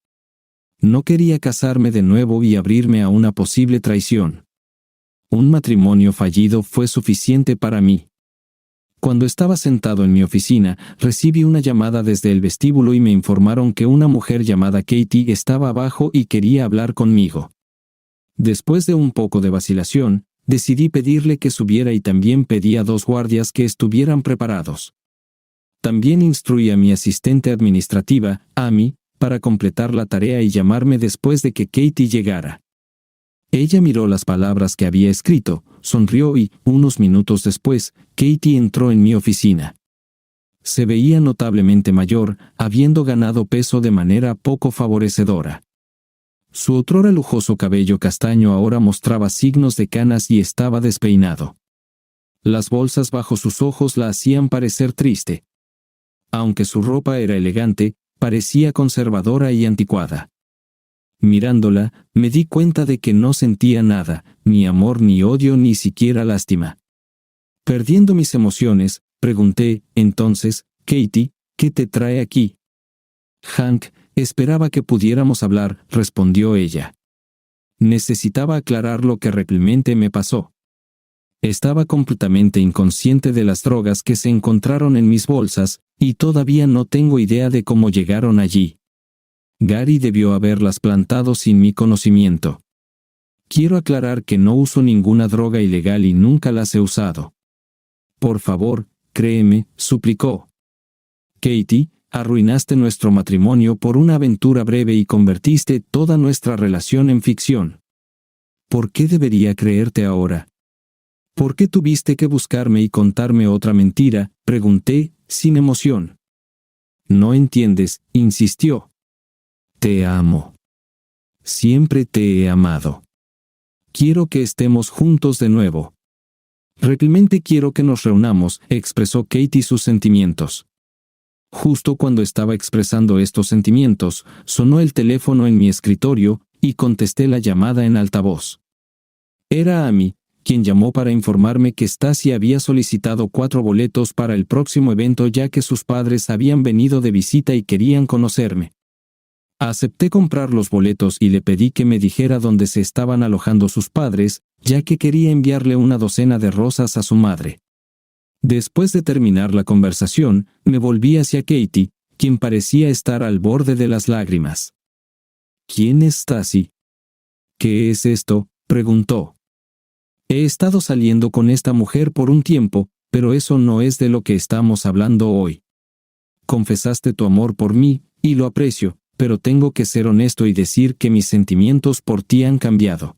A: No quería casarme de nuevo y abrirme a una posible traición. Un matrimonio fallido fue suficiente para mí. Cuando estaba sentado en mi oficina, recibí una llamada desde el vestíbulo y me informaron que una mujer llamada Katie estaba abajo y quería hablar conmigo. Después de un poco de vacilación, decidí pedirle que subiera y también pedí a 2 guardias que estuvieran preparados. También instruí a mi asistente administrativa, Amy, para completar la tarea y llamarme después de que Katie llegara. Ella miró las palabras que había escrito, sonrió y, unos minutos después, Katie entró en mi oficina. Se veía notablemente mayor, habiendo ganado peso de manera poco favorecedora. Su otrora lujoso cabello castaño ahora mostraba signos de canas y estaba despeinado. Las bolsas bajo sus ojos la hacían parecer triste. Aunque su ropa era elegante, parecía conservadora y anticuada. Mirándola, me di cuenta de que no sentía nada, ni amor ni odio ni siquiera lástima. Perdiendo mis emociones, pregunté, entonces, Katie, ¿qué te trae aquí? Hank, esperaba que pudiéramos hablar, respondió ella. Necesitaba aclarar lo que realmente me pasó. Estaba completamente inconsciente de las drogas que se encontraron en mis bolsas, y todavía no tengo idea de cómo llegaron allí. Gary debió haberlas plantado sin mi conocimiento. Quiero aclarar que no uso ninguna droga ilegal y nunca las he usado. Por favor, créeme, suplicó. Katie, arruinaste nuestro matrimonio por una aventura breve y convertiste toda nuestra relación en ficción. ¿Por qué debería creerte ahora? ¿Por qué tuviste que buscarme y contarme otra mentira?, pregunté, sin emoción. No entiendes, insistió. Te amo. Siempre te he amado. Quiero que estemos juntos de nuevo. Realmente quiero que nos reunamos, expresó Katie sus sentimientos. Justo cuando estaba expresando estos sentimientos, sonó el teléfono en mi escritorio, y contesté la llamada en altavoz. Era Amy, quien llamó para informarme que Stacy había solicitado 4 boletos para el próximo evento ya que sus padres habían venido de visita y querían conocerme. Acepté comprar los boletos y le pedí que me dijera dónde se estaban alojando sus padres, ya que quería enviarle una docena de rosas a su madre. Después de terminar la conversación, me volví hacia Katie, quien parecía estar al borde de las lágrimas. ¿Quién es Stacy? ¿Qué es esto?, preguntó. He estado saliendo con esta mujer por un tiempo, pero eso no es de lo que estamos hablando hoy. Confesaste tu amor por mí, y lo aprecio, pero tengo que ser honesto y decir que mis sentimientos por ti han cambiado.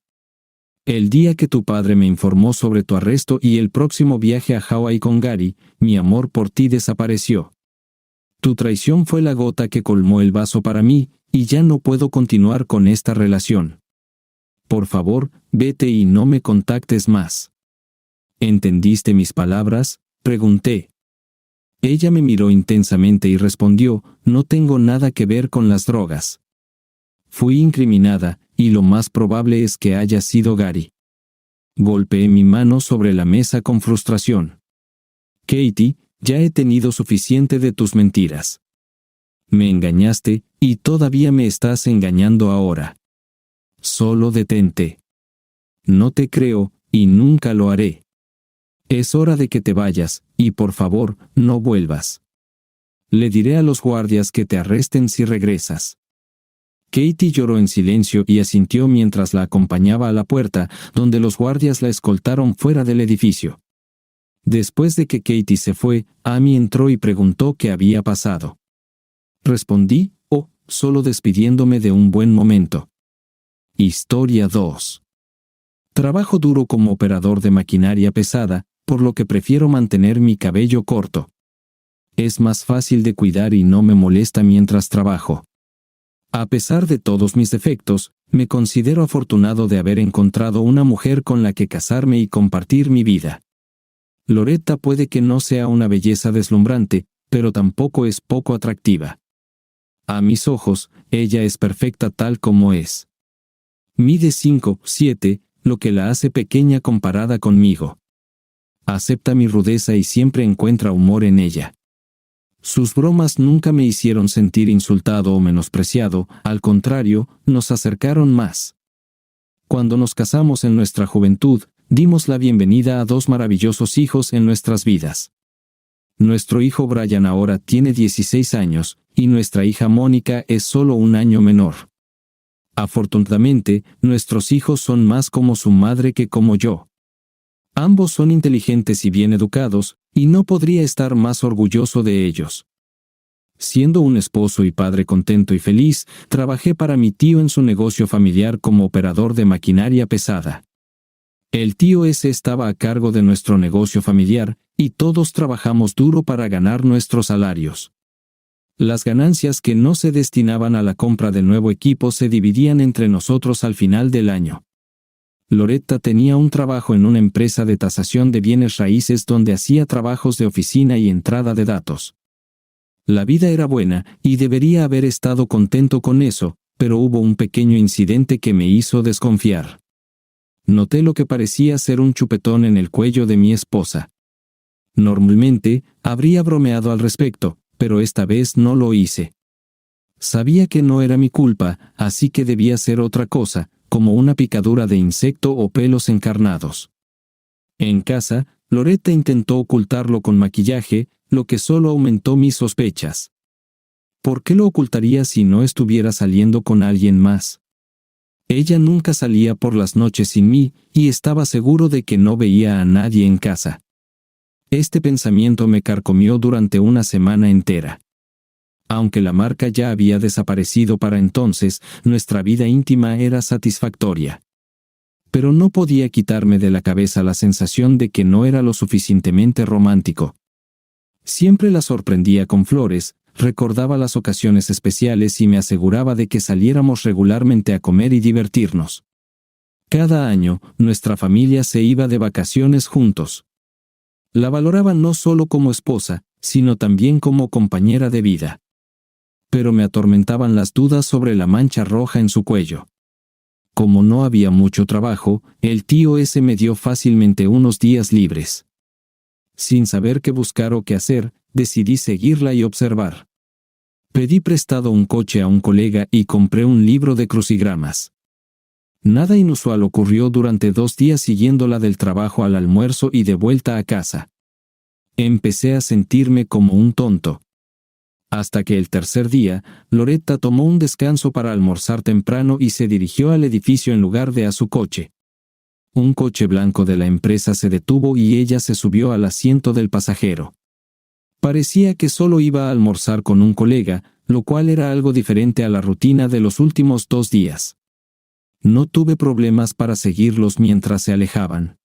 A: El día que tu padre me informó sobre tu arresto y el próximo viaje a Hawái con Gary, mi amor por ti desapareció. Tu traición fue la gota que colmó el vaso para mí, y ya no puedo continuar con esta relación. Por favor, vete y no me contactes más. ¿Entendiste mis palabras?, pregunté. Ella me miró intensamente y respondió, no tengo nada que ver con las drogas. Fui incriminada, y lo más probable es que haya sido Gary. Golpeé mi mano sobre la mesa con frustración. Katie, ya he tenido suficiente de tus mentiras. Me engañaste, y todavía me estás engañando ahora. Solo detente. No te creo, y nunca lo haré. Es hora de que te vayas, y por favor, no vuelvas. Le diré a los guardias que te arresten si regresas. Katie lloró en silencio y asintió mientras la acompañaba a la puerta, donde los guardias la escoltaron fuera del edificio. Después de que Katie se fue, Amy entró y preguntó qué había pasado. Respondí, solo despidiéndome de un buen momento. Historia 2. Trabajo duro como operador de maquinaria pesada, por lo que prefiero mantener mi cabello corto. Es más fácil de cuidar y no me molesta mientras trabajo. A pesar de todos mis defectos, me considero afortunado de haber encontrado una mujer con la que casarme y compartir mi vida. Loretta puede que no sea una belleza deslumbrante, pero tampoco es poco atractiva. A mis ojos, ella es perfecta tal como es. Mide 5'7", lo que la hace pequeña comparada conmigo. Acepta mi rudeza y siempre encuentra humor en ella. Sus bromas nunca me hicieron sentir insultado o menospreciado, al contrario, nos acercaron más. Cuando nos casamos en nuestra juventud, dimos la bienvenida a 2 maravillosos hijos en nuestras vidas. Nuestro hijo Brian ahora tiene 16 años, y nuestra hija Mónica es solo un año menor. Afortunadamente, nuestros hijos son más como su madre que como yo. Ambos son inteligentes y bien educados, y no podría estar más orgulloso de ellos. Siendo un esposo y padre contento y feliz, trabajé para mi tío en su negocio familiar como operador de maquinaria pesada. El tío ese estaba a cargo de nuestro negocio familiar, y todos trabajamos duro para ganar nuestros salarios. Las ganancias que no se destinaban a la compra del nuevo equipo se dividían entre nosotros al final del año. Loretta tenía un trabajo en una empresa de tasación de bienes raíces donde hacía trabajos de oficina y entrada de datos. La vida era buena, y debería haber estado contento con eso, pero hubo un pequeño incidente que me hizo desconfiar. Noté lo que parecía ser un chupetón en el cuello de mi esposa. Normalmente, habría bromeado al respecto, pero esta vez no lo hice. Sabía que no era mi culpa, así que debía ser otra cosa, como una picadura de insecto o pelos encarnados. En casa, Loretta intentó ocultarlo con maquillaje, lo que solo aumentó mis sospechas. ¿Por qué lo ocultaría si no estuviera saliendo con alguien más? Ella nunca salía por las noches sin mí, y estaba seguro de que no veía a nadie en casa. Este pensamiento me carcomió durante una semana entera. Aunque la marca ya había desaparecido para entonces, nuestra vida íntima era satisfactoria. Pero no podía quitarme de la cabeza la sensación de que no era lo suficientemente romántico. Siempre la sorprendía con flores, recordaba las ocasiones especiales y me aseguraba de que saliéramos regularmente a comer y divertirnos. Cada año, nuestra familia se iba de vacaciones juntos. La valoraba no solo como esposa, sino también como compañera de vida. Pero me atormentaban las dudas sobre la mancha roja en su cuello. Como no había mucho trabajo, el tío ese me dio fácilmente unos días libres. Sin saber qué buscar o qué hacer, decidí seguirla y observar. Pedí prestado un coche a un colega y compré un libro de crucigramas. Nada inusual ocurrió durante 2 días siguiéndola del trabajo al almuerzo y de vuelta a casa. Empecé a sentirme como un tonto. Hasta que el tercer día, Loretta tomó un descanso para almorzar temprano y se dirigió al edificio en lugar de a su coche. Un coche blanco de la empresa se detuvo y ella se subió al asiento del pasajero. Parecía que solo iba a almorzar con un colega, lo cual era algo diferente a la rutina de los últimos 2 días. No tuve problemas para seguirlos mientras se alejaban.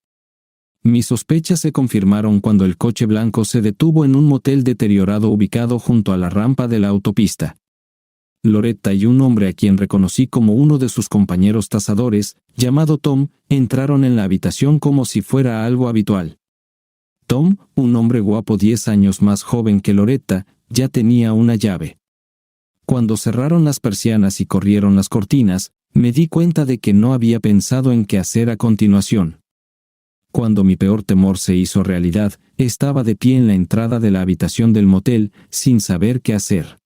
A: Mis sospechas se confirmaron cuando el coche blanco se detuvo en un motel deteriorado ubicado junto a la rampa de la autopista. Loretta y un hombre a quien reconocí como uno de sus compañeros tasadores, llamado Tom, entraron en la habitación como si fuera algo habitual. Tom, un hombre guapo 10 años más joven que Loretta, ya tenía una llave. Cuando cerraron las persianas y corrieron las cortinas, me di cuenta de que no había pensado en qué hacer a continuación. Cuando mi peor temor se hizo realidad, estaba de pie en la entrada de la habitación del motel, sin saber qué hacer.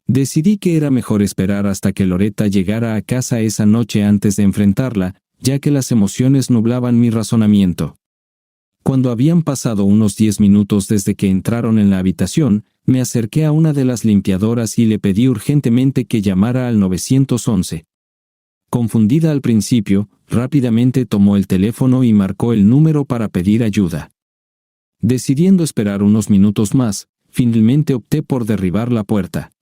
A: Decidí que era mejor esperar hasta que Loretta llegara a casa esa noche antes de enfrentarla, ya que las emociones nublaban mi razonamiento. Cuando habían pasado unos 10 minutos desde que entraron en la habitación, me acerqué a una de las limpiadoras y le pedí urgentemente que llamara al 911. Confundida al principio, rápidamente tomó el teléfono y marcó el número para pedir ayuda. Decidiendo esperar unos minutos más, finalmente opté por derribar la puerta.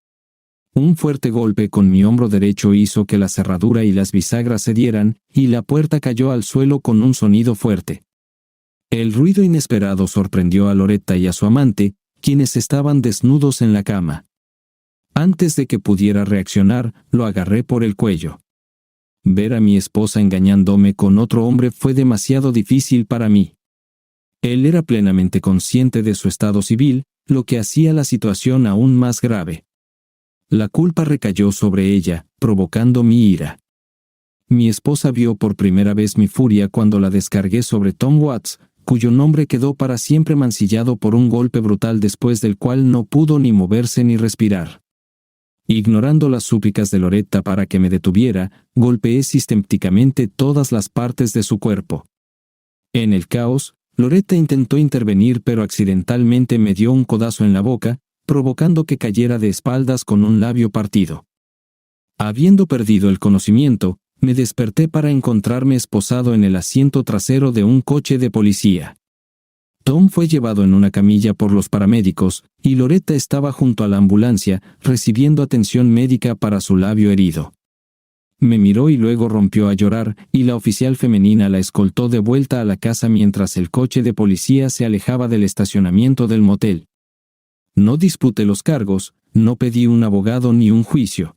A: Un fuerte golpe con mi hombro derecho hizo que la cerradura y las bisagras cedieran, y la puerta cayó al suelo con un sonido fuerte. El ruido inesperado sorprendió a Loretta y a su amante, quienes estaban desnudos en la cama. Antes de que pudiera reaccionar, lo agarré por el cuello. Ver a mi esposa engañándome con otro hombre fue demasiado difícil para mí. Él era plenamente consciente de su estado civil, lo que hacía la situación aún más grave. La culpa recayó sobre ella, provocando mi ira. Mi esposa vio por primera vez mi furia cuando la descargué sobre Tom Watts, cuyo nombre quedó para siempre mancillado por un golpe brutal después del cual no pudo ni moverse ni respirar. Ignorando las súplicas de Loretta para que me detuviera, golpeé sistemáticamente todas las partes de su cuerpo. En el caos, Loretta intentó intervenir pero accidentalmente me dio un codazo en la boca, provocando que cayera de espaldas con un labio partido. Habiendo perdido el conocimiento, me desperté para encontrarme esposado en el asiento trasero de un coche de policía. Tom fue llevado en una camilla por los paramédicos, y Loretta estaba junto a la ambulancia, recibiendo atención médica para su labio herido. Me miró y luego rompió a llorar, y la oficial femenina la escoltó de vuelta a la casa mientras el coche de policía se alejaba del estacionamiento del motel. No disputé los cargos, no pedí un abogado ni un juicio.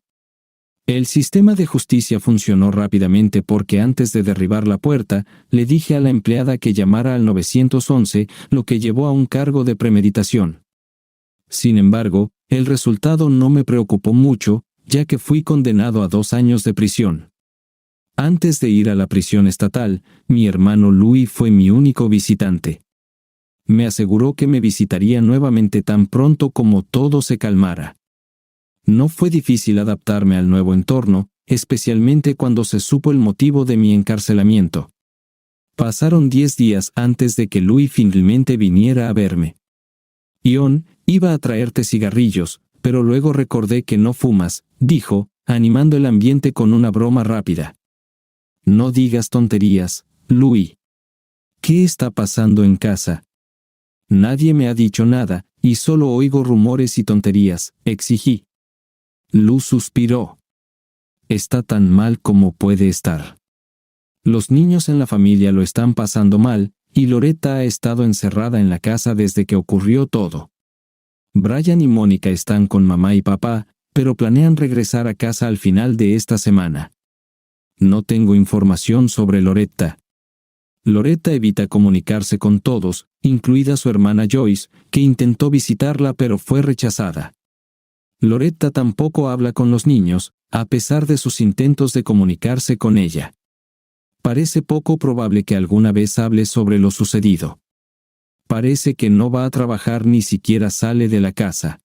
A: El sistema de justicia funcionó rápidamente porque antes de derribar la puerta, le dije a la empleada que llamara al 911, lo que llevó a un cargo de premeditación. Sin embargo, el resultado no me preocupó mucho, ya que fui condenado a 2 años de prisión. Antes de ir a la prisión estatal, mi hermano Louis fue mi único visitante. Me aseguró que me visitaría nuevamente tan pronto como todo se calmara. No fue difícil adaptarme al nuevo entorno, especialmente cuando se supo el motivo de mi encarcelamiento. Pasaron 10 días antes de que Louis finalmente viniera a verme. Ion, iba a traerte cigarrillos, pero luego recordé que no fumas, dijo, animando el ambiente con una broma rápida. No digas tonterías, Louis. ¿Qué está pasando en casa? Nadie me ha dicho nada, y solo oigo rumores y tonterías, exigí. Lou suspiró. Está tan mal como puede estar. Los niños en la familia lo están pasando mal, y Loretta ha estado encerrada en la casa desde que ocurrió todo. Brian y Mónica están con mamá y papá, pero planean regresar a casa al final de esta semana. No tengo información sobre Loretta. Loretta evita comunicarse con todos, incluida su hermana Joyce, que intentó visitarla pero fue rechazada. Loretta tampoco habla con los niños, a pesar de sus intentos de comunicarse con ella. Parece poco probable que alguna vez hable sobre lo sucedido. Parece que no va a trabajar ni siquiera sale de la casa.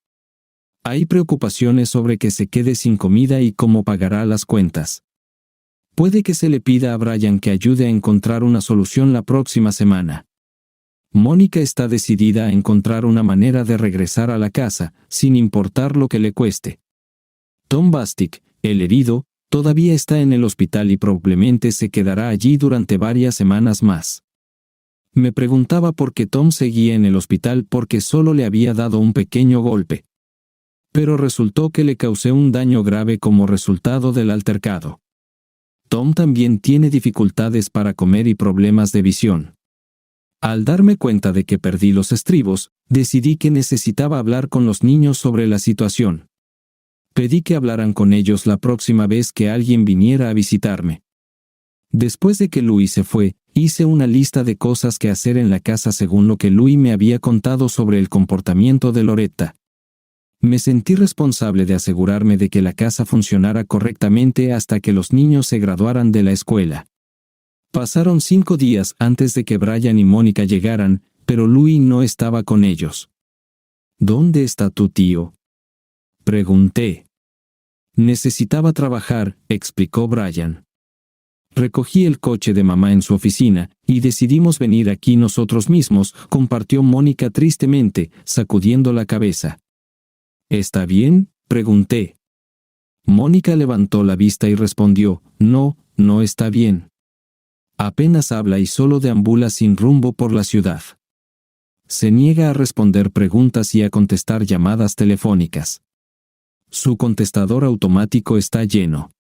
A: Hay preocupaciones sobre que se quede sin comida y cómo pagará las cuentas. Puede que se le pida a Brian que ayude a encontrar una solución la próxima semana. Mónica está decidida a encontrar una manera de regresar a la casa, sin importar lo que le cueste. Tom Bastick, el herido, todavía está en el hospital y probablemente se quedará allí durante varias semanas más. Me preguntaba por qué Tom seguía en el hospital porque solo le había dado un pequeño golpe. Pero resultó que le causé un daño grave como resultado del altercado. Tom también tiene dificultades para comer y problemas de visión. Al darme cuenta de que perdí los estribos, decidí que necesitaba hablar con los niños sobre la situación. Pedí que hablaran con ellos la próxima vez que alguien viniera a visitarme. Después de que Louis se fue, hice una lista de cosas que hacer en la casa según lo que Louis me había contado sobre el comportamiento de Loretta. Me sentí responsable de asegurarme de que la casa funcionara correctamente hasta que los niños se graduaran de la escuela. Pasaron 5 días antes de que Brian y Mónica llegaran, pero Louis no estaba con ellos. ¿Dónde está tu tío?, pregunté. Necesitaba trabajar, explicó Brian. Recogí el coche de mamá en su oficina, y decidimos venir aquí nosotros mismos, compartió Mónica tristemente, sacudiendo la cabeza. ¿Está bien?, pregunté. Mónica levantó la vista y respondió, no, no está bien. Apenas habla y solo deambula sin rumbo por la ciudad. Se niega a responder preguntas y a contestar llamadas telefónicas. Su contestador automático está lleno.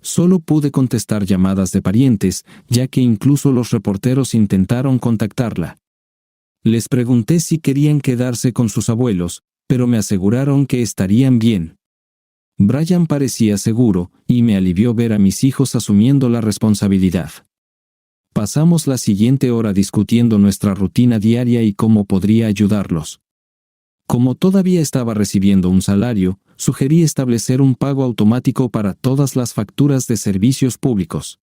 A: Solo pude contestar llamadas de parientes, ya que incluso los reporteros intentaron contactarla. Les pregunté si querían quedarse con sus abuelos, pero me aseguraron que estarían bien. Brian parecía seguro, y me alivió ver a mis hijos asumiendo la responsabilidad. Pasamos la siguiente hora discutiendo nuestra rutina diaria y cómo podría ayudarlos. Como todavía estaba recibiendo un salario, sugerí establecer un pago automático para todas las facturas de servicios públicos.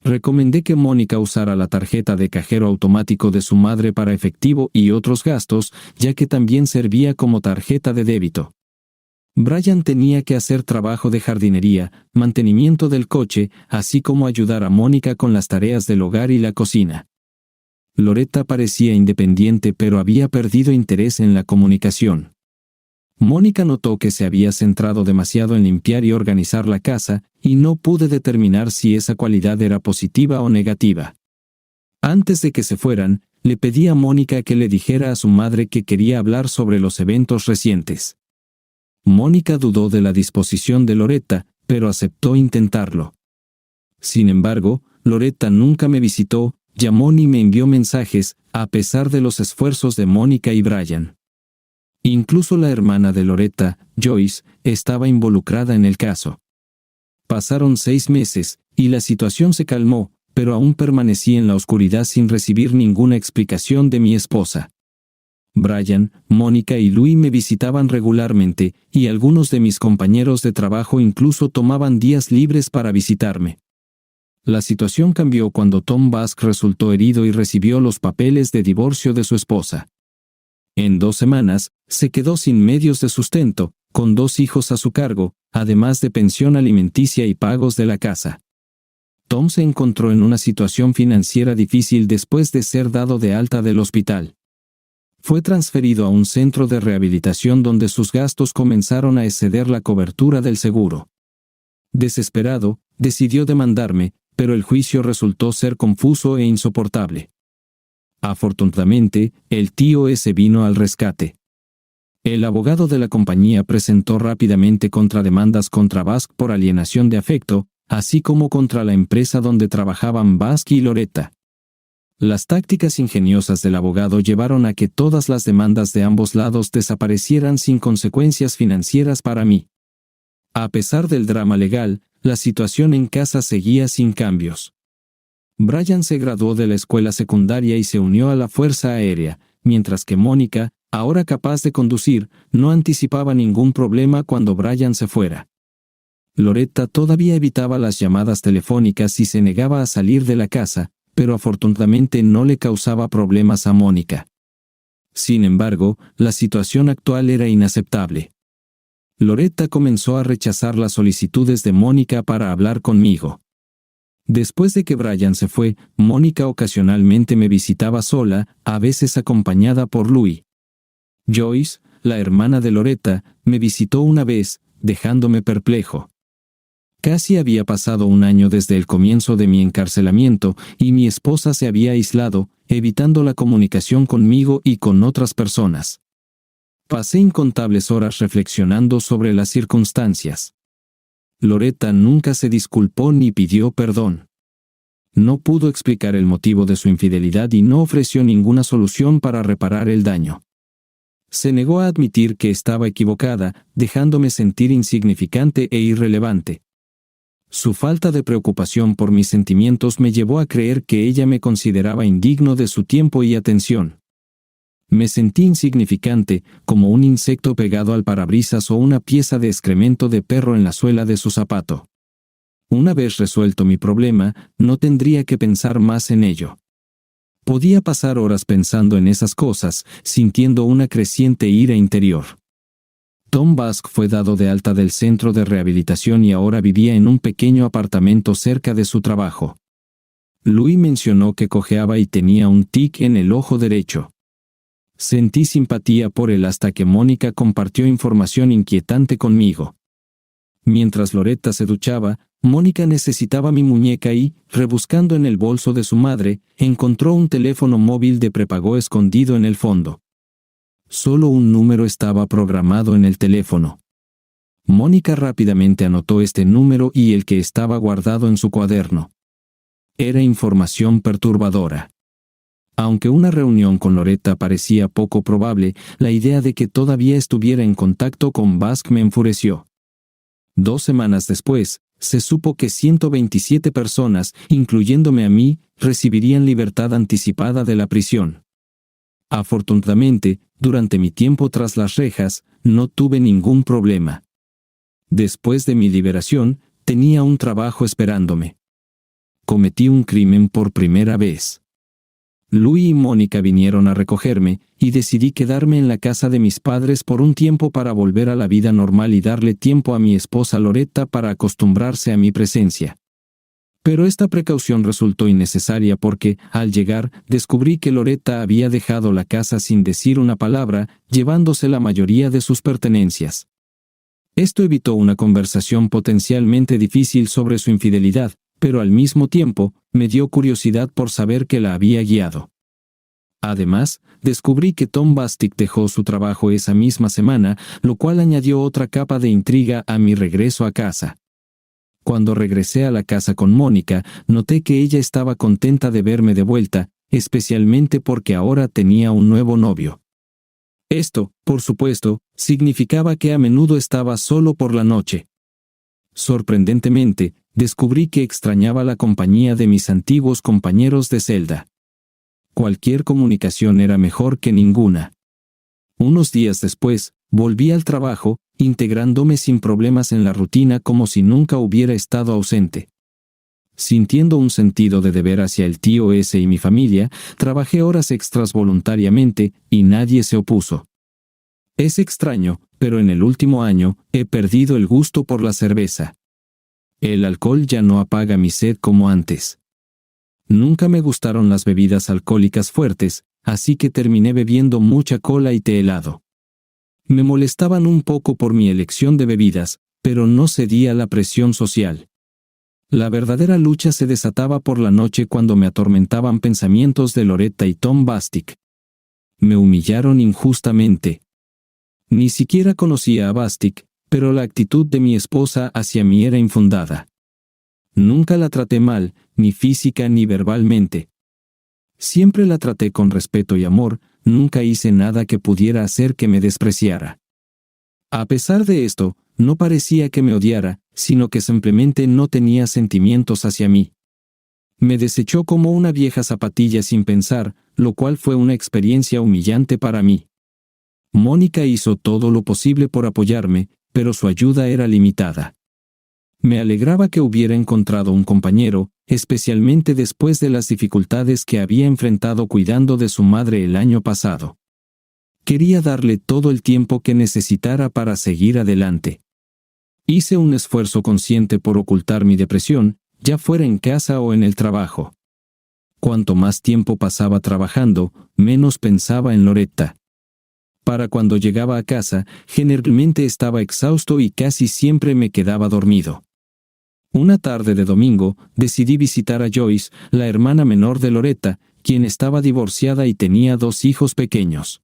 A: Recomendé que Mónica usara la tarjeta de cajero automático de su madre para efectivo y otros gastos, ya que también servía como tarjeta de débito. Brian tenía que hacer trabajo de jardinería, mantenimiento del coche, así como ayudar a Mónica con las tareas del hogar y la cocina. Loretta parecía independiente, pero había perdido interés en la comunicación. Mónica notó que se había centrado demasiado en limpiar y organizar la casa, y no pude determinar si esa cualidad era positiva o negativa. Antes de que se fueran, le pedí a Mónica que le dijera a su madre que quería hablar sobre los eventos recientes. Mónica dudó de la disposición de Loretta, pero aceptó intentarlo. Sin embargo, Loretta nunca me visitó, llamó ni me envió mensajes, a pesar de los esfuerzos de Mónica y Brian. Incluso la hermana de Loretta, Joyce, estaba involucrada en el caso. Pasaron 6 meses, y la situación se calmó, pero aún permanecí en la oscuridad sin recibir ninguna explicación de mi esposa. Brian, Mónica y Louis me visitaban regularmente, y algunos de mis compañeros de trabajo incluso tomaban días libres para visitarme. La situación cambió cuando Tom Bask resultó herido y recibió los papeles de divorcio de su esposa. En 2 semanas, se quedó sin medios de sustento, con 2 hijos a su cargo, además de pensión alimenticia y pagos de la casa. Tom se encontró en una situación financiera difícil después de ser dado de alta del hospital. Fue transferido a un centro de rehabilitación donde sus gastos comenzaron a exceder la cobertura del seguro. Desesperado, decidió demandarme, pero el juicio resultó ser confuso e insoportable. Afortunadamente, el tío S vino al rescate. El abogado de la compañía presentó rápidamente contrademandas contra Bask por alienación de afecto, así como contra la empresa donde trabajaban Bask y Loretta. Las tácticas ingeniosas del abogado llevaron a que todas las demandas de ambos lados desaparecieran sin consecuencias financieras para mí. A pesar del drama legal, la situación en casa seguía sin cambios. Brian se graduó de la escuela secundaria y se unió a la Fuerza Aérea, mientras que Mónica, ahora capaz de conducir, no anticipaba ningún problema cuando Brian se fuera. Loretta todavía evitaba las llamadas telefónicas y se negaba a salir de la casa, pero afortunadamente no le causaba problemas a Mónica. Sin embargo, la situación actual era inaceptable. Loretta comenzó a rechazar las solicitudes de Mónica para hablar conmigo. Después de que Brian se fue, Mónica ocasionalmente me visitaba sola, a veces acompañada por Louis. Joyce, la hermana de Loretta, me visitó una vez, dejándome perplejo. Casi había pasado 1 año desde el comienzo de mi encarcelamiento, y mi esposa se había aislado, evitando la comunicación conmigo y con otras personas. Pasé incontables horas reflexionando sobre las circunstancias. Loretta nunca se disculpó ni pidió perdón. No pudo explicar el motivo de su infidelidad y no ofreció ninguna solución para reparar el daño. Se negó a admitir que estaba equivocada, dejándome sentir insignificante e irrelevante. Su falta de preocupación por mis sentimientos me llevó a creer que ella me consideraba indigno de su tiempo y atención. Me sentí insignificante, como un insecto pegado al parabrisas o una pieza de excremento de perro en la suela de su zapato. Una vez resuelto mi problema, no tendría que pensar más en ello. Podía pasar horas pensando en esas cosas, sintiendo una creciente ira interior. Tom Bask fue dado de alta del centro de rehabilitación y ahora vivía en un pequeño apartamento cerca de su trabajo. Louis mencionó que cojeaba y tenía un tic en el ojo derecho. Sentí simpatía por él hasta que Mónica compartió información inquietante conmigo. Mientras Loretta se duchaba, Mónica necesitaba mi muñeca y, rebuscando en el bolso de su madre, encontró un teléfono móvil de prepago escondido en el fondo. Solo un número estaba programado en el teléfono. Mónica rápidamente anotó este número y el que estaba guardado en su cuaderno. Era información perturbadora. Aunque una reunión con Loretta parecía poco probable, la idea de que todavía estuviera en contacto con Basque me enfureció. 2 semanas después, se supo que 127 personas, incluyéndome a mí, recibirían libertad anticipada de la prisión. Afortunadamente, durante mi tiempo tras las rejas, no tuve ningún problema. Después de mi liberación, tenía un trabajo esperándome. Cometí un crimen por primera vez. Louis y Mónica vinieron a recogerme, y decidí quedarme en la casa de mis padres por un tiempo para volver a la vida normal y darle tiempo a mi esposa Loretta para acostumbrarse a mi presencia. Pero esta precaución resultó innecesaria porque, al llegar, descubrí que Loretta había dejado la casa sin decir una palabra, llevándose la mayoría de sus pertenencias. Esto evitó una conversación potencialmente difícil sobre su infidelidad, pero al mismo tiempo, me dio curiosidad por saber que la había guiado. Además, descubrí que Tom Bastick dejó su trabajo esa misma semana, lo cual añadió otra capa de intriga a mi regreso a casa. Cuando regresé a la casa con Mónica, noté que ella estaba contenta de verme de vuelta, especialmente porque ahora tenía un nuevo novio. Esto, por supuesto, significaba que a menudo estaba solo por la noche. Sorprendentemente, descubrí que extrañaba la compañía de mis antiguos compañeros de celda. Cualquier comunicación era mejor que ninguna. Unos días después, volví al trabajo, integrándome sin problemas en la rutina como si nunca hubiera estado ausente. Sintiendo un sentido de deber hacia el tío S y mi familia, trabajé horas extras voluntariamente, y nadie se opuso. Es extraño, pero en el último año, he perdido el gusto por la cerveza. El alcohol ya no apaga mi sed como antes. Nunca me gustaron las bebidas alcohólicas fuertes, así que terminé bebiendo mucha cola y té helado. Me molestaban un poco por mi elección de bebidas, pero no cedí a la presión social. La verdadera lucha se desataba por la noche cuando me atormentaban pensamientos de Loretta y Tom Bastick. Me humillaron injustamente. Ni siquiera conocía a Bastick, pero la actitud de mi esposa hacia mí era infundada. Nunca la traté mal, ni física ni verbalmente. Siempre la traté con respeto y amor, nunca hice nada que pudiera hacer que me despreciara. A pesar de esto, no parecía que me odiara, sino que simplemente no tenía sentimientos hacia mí. Me desechó como una vieja zapatilla sin pensar, lo cual fue una experiencia humillante para mí. Mónica hizo todo lo posible por apoyarme, pero su ayuda era limitada. Me alegraba que hubiera encontrado un compañero, especialmente después de las dificultades que había enfrentado cuidando de su madre el año pasado. Quería darle todo el tiempo que necesitara para seguir adelante. Hice un esfuerzo consciente por ocultar mi depresión, ya fuera en casa o en el trabajo. Cuanto más tiempo pasaba trabajando, menos pensaba en Loretta. Para cuando llegaba a casa, generalmente estaba exhausto y casi siempre me quedaba dormido. Una tarde de domingo, decidí visitar a Joyce, la hermana menor de Loretta, quien estaba divorciada y tenía 2 hijos pequeños.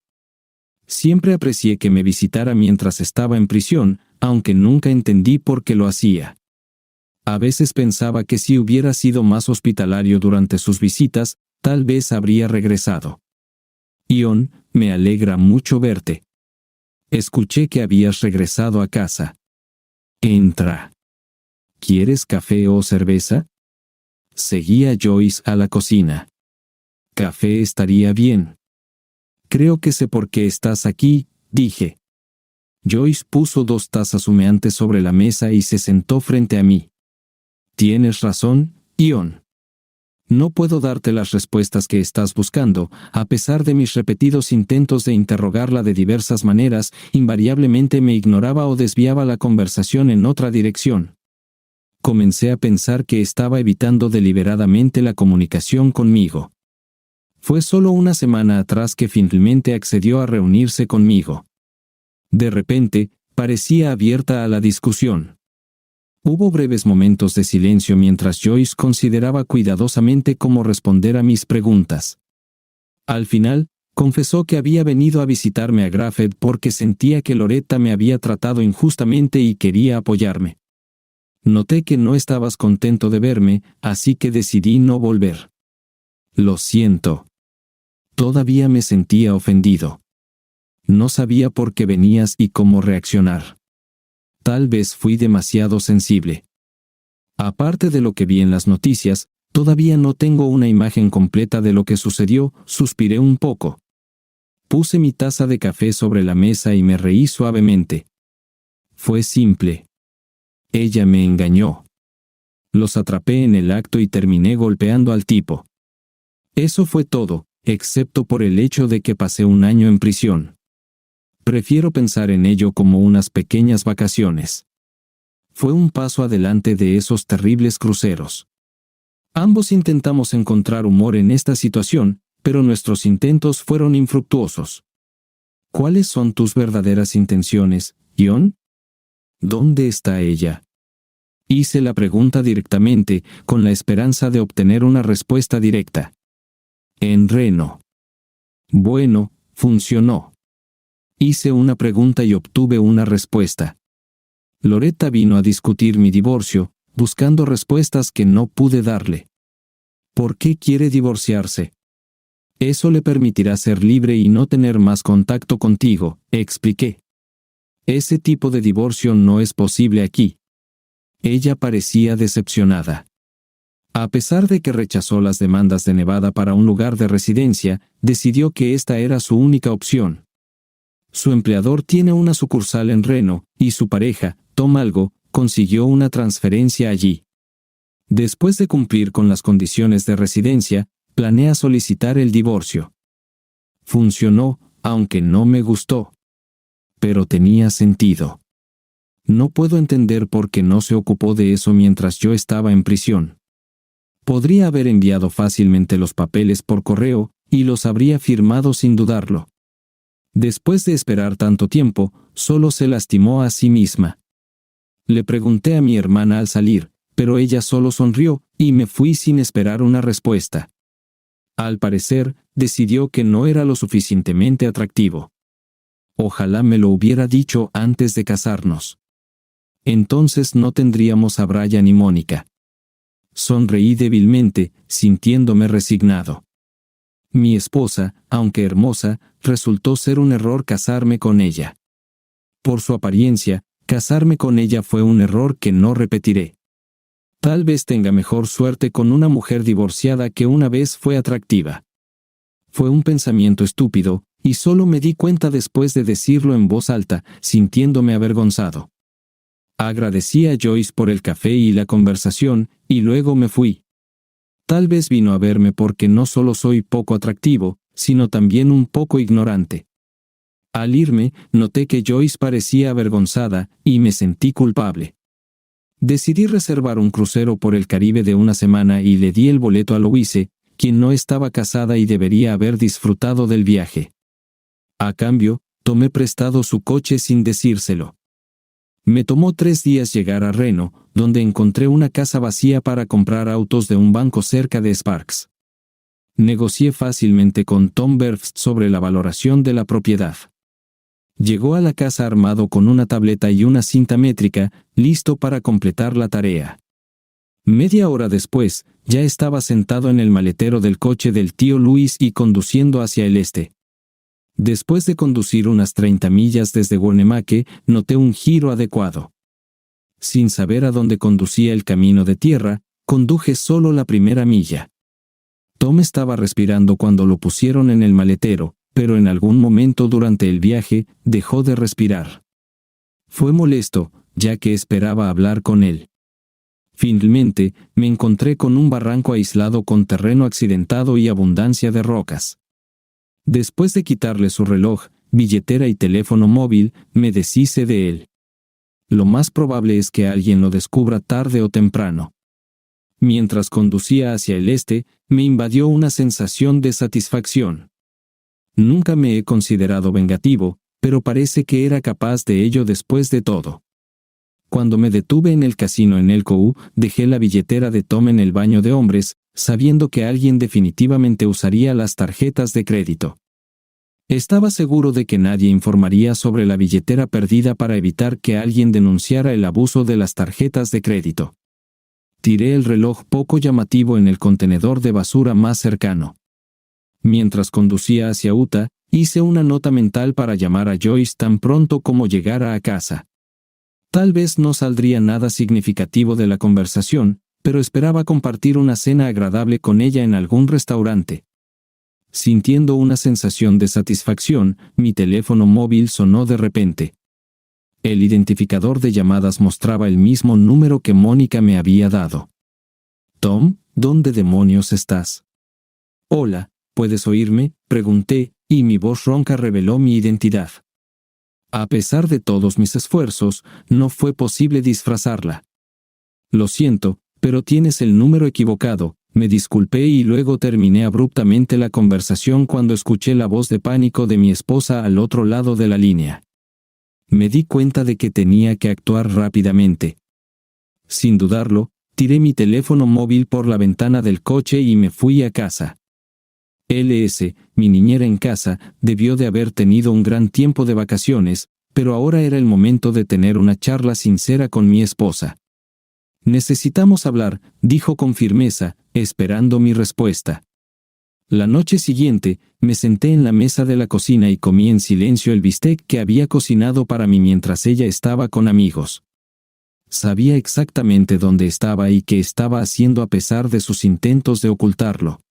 A: Siempre aprecié que me visitara mientras estaba en prisión, aunque nunca entendí por qué lo hacía. A veces pensaba que si hubiera sido más hospitalario durante sus visitas, tal vez habría regresado. Ion, me alegra mucho verte. Escuché que habías regresado a casa. Entra. ¿Quieres café o cerveza? Seguí a Joyce a la cocina. Café estaría bien. Creo que sé por qué estás aquí, dije. Joyce puso 2 tazas humeantes sobre la mesa y se sentó frente a mí. Tienes razón, Ion. No puedo darte las respuestas que estás buscando, a pesar de mis repetidos intentos de interrogarla de diversas maneras, invariablemente me ignoraba o desviaba la conversación en otra dirección. Comencé a pensar que estaba evitando deliberadamente la comunicación conmigo. Fue solo una semana atrás que finalmente accedió a reunirse conmigo. De repente, parecía abierta a la discusión. Hubo breves momentos de silencio mientras Joyce consideraba cuidadosamente cómo responder a mis preguntas. Al final, Confesó que había venido a visitarme a Graffet porque sentía que Loretta me había tratado injustamente y quería apoyarme. Noté que no estabas contento de verme, así que decidí no volver. Lo siento. Todavía me sentía ofendido. No sabía por qué venías y cómo reaccionar. Tal vez fui demasiado sensible. Aparte de lo que vi en las noticias, todavía no tengo una imagen completa de lo que sucedió, suspiré un poco. Puse mi taza de café sobre la mesa y me reí suavemente. Fue simple. Ella me engañó. Los atrapé en el acto y terminé golpeando al tipo. Eso fue todo, excepto por el hecho de que pasé un año en prisión. Prefiero pensar en ello como unas pequeñas vacaciones. Fue un paso adelante de esos terribles cruceros. Ambos intentamos encontrar humor en esta situación, pero nuestros intentos fueron infructuosos. ¿Cuáles son tus verdaderas intenciones, John? ¿Dónde está ella? Hice la pregunta directamente, con la esperanza de obtener una respuesta directa. En Reno. Bueno, funcionó. Hice una pregunta y obtuve una respuesta. Loretta vino a discutir mi divorcio, buscando respuestas que no pude darle. ¿Por qué quiere divorciarse? Eso le permitirá ser libre y no tener más contacto contigo, expliqué. Ese tipo de divorcio no es posible aquí. Ella parecía decepcionada. A pesar de que rechazó las demandas de Nevada para un lugar de residencia, decidió que esta era su única opción. Su empleador tiene una sucursal en Reno, y su pareja, Tom Algo, consiguió una transferencia allí. Después de cumplir con las condiciones de residencia, planea solicitar el divorcio. Funcionó, aunque no me gustó. Pero tenía sentido. No puedo entender por qué no se ocupó de eso mientras yo estaba en prisión. Podría haber enviado fácilmente los papeles por correo, y los habría firmado sin dudarlo. Después de esperar tanto tiempo, solo se lastimó a sí misma. Le pregunté a mi hermana al salir, pero ella solo sonrió, y me fui sin esperar una respuesta. Al parecer, decidió que no era lo suficientemente atractivo. Ojalá me lo hubiera dicho antes de casarnos. Entonces no tendríamos a Brian y Mónica. Sonreí débilmente, sintiéndome resignado. Mi esposa, aunque hermosa, resultó ser un error casarme con ella. Por su apariencia, casarme con ella fue un error que no repetiré. Tal vez tenga mejor suerte con una mujer divorciada que una vez fue atractiva. Fue un pensamiento estúpido, y solo me di cuenta después de decirlo en voz alta, sintiéndome avergonzado. Agradecí a Joyce por el café y la conversación, y luego me fui. Tal vez vino a verme porque no solo soy poco atractivo, sino también un poco ignorante. Al irme, noté que Joyce parecía avergonzada, y me sentí culpable. Decidí reservar un crucero por el Caribe de una semana y le di el boleto a Louise, quien no estaba casada y debería haber disfrutado del viaje. A cambio, tomé prestado su coche sin decírselo. Me tomó 3 días llegar a Reno, donde encontré una casa vacía para comprar autos de un banco cerca de Sparks. Negocié fácilmente con Tom Berfst sobre la valoración de la propiedad. Llegó a la casa armado con una tableta y una cinta métrica, listo para completar la tarea. Media hora después, ya estaba sentado en el maletero del coche del tío Luis y conduciendo hacia el este. Después de conducir unas 30 millas desde Guernemaque, noté un giro adecuado. Sin saber a dónde conducía el camino de tierra, conduje solo la primera milla. Tom estaba respirando cuando lo pusieron en el maletero, pero en algún momento durante el viaje, dejó de respirar. Fue molesto, ya que esperaba hablar con él. Finalmente, me encontré con un barranco aislado con terreno accidentado y abundancia de rocas. Después de quitarle su reloj, billetera y teléfono móvil, me deshice de él. Lo más probable es que alguien lo descubra tarde o temprano. Mientras conducía hacia el este, me invadió una sensación de satisfacción. Nunca me he considerado vengativo, pero parece que era capaz de ello después de todo. Cuando me detuve en el casino en Elko, dejé la billetera de Tom en el baño de hombres, sabiendo que alguien definitivamente usaría las tarjetas de crédito. Estaba seguro de que nadie informaría sobre la billetera perdida para evitar que alguien denunciara el abuso de las tarjetas de crédito. Tiré el reloj poco llamativo en el contenedor de basura más cercano. Mientras conducía hacia Utah, hice una nota mental para llamar a Joyce tan pronto como llegara a casa. Tal vez no saldría nada significativo de la conversación, pero esperaba compartir una cena agradable con ella en algún restaurante. Sintiendo una sensación de satisfacción, mi teléfono móvil sonó de repente. El identificador de llamadas mostraba el mismo número que Mónica me había dado. «Tom, ¿dónde demonios estás?» «Hola, ¿puedes oírme?», pregunté, y mi voz ronca reveló mi identidad. A pesar de todos mis esfuerzos, no fue posible disfrazarla. «Lo siento, pero tienes el número equivocado», me disculpé y luego terminé abruptamente la conversación cuando escuché la voz de pánico de mi esposa al otro lado de la línea. Me di cuenta de que tenía que actuar rápidamente. Sin dudarlo, tiré mi teléfono móvil por la ventana del coche y me fui a casa. LS, mi niñera en casa, debió de haber tenido un gran tiempo de vacaciones, pero ahora era el momento de tener una charla sincera con mi esposa. «Necesitamos hablar», dijo con firmeza, esperando mi respuesta. La noche siguiente, me senté en la mesa de la cocina y comí en silencio el bistec que había cocinado para mí mientras ella estaba con amigos. Sabía exactamente dónde estaba y qué estaba haciendo a pesar de sus intentos de ocultarlo.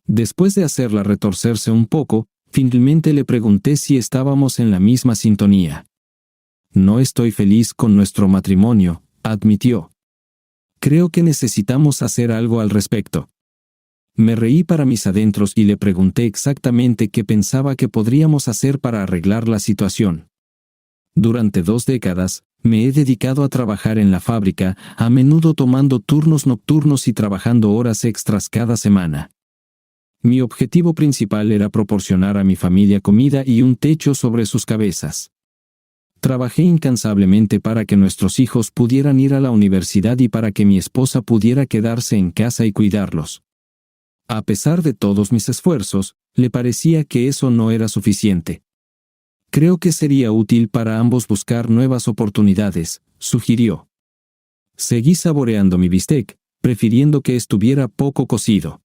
A: Después de hacerla retorcerse un poco, finalmente le pregunté si estábamos en la misma sintonía. «No estoy feliz con nuestro matrimonio», admitió. «Creo que necesitamos hacer algo al respecto». Me reí para mis adentros y le pregunté exactamente qué pensaba que podríamos hacer para arreglar la situación. Durante 2 décadas, me he dedicado a trabajar en la fábrica, a menudo tomando turnos nocturnos y trabajando horas extras cada semana. Mi objetivo principal era proporcionar a mi familia comida y un techo sobre sus cabezas. Trabajé incansablemente para que nuestros hijos pudieran ir a la universidad y para que mi esposa pudiera quedarse en casa y cuidarlos. A pesar de todos mis esfuerzos, le parecía que eso no era suficiente. «Creo que sería útil para ambos buscar nuevas oportunidades», sugirió. Seguí saboreando mi bistec, prefiriendo que estuviera poco cocido.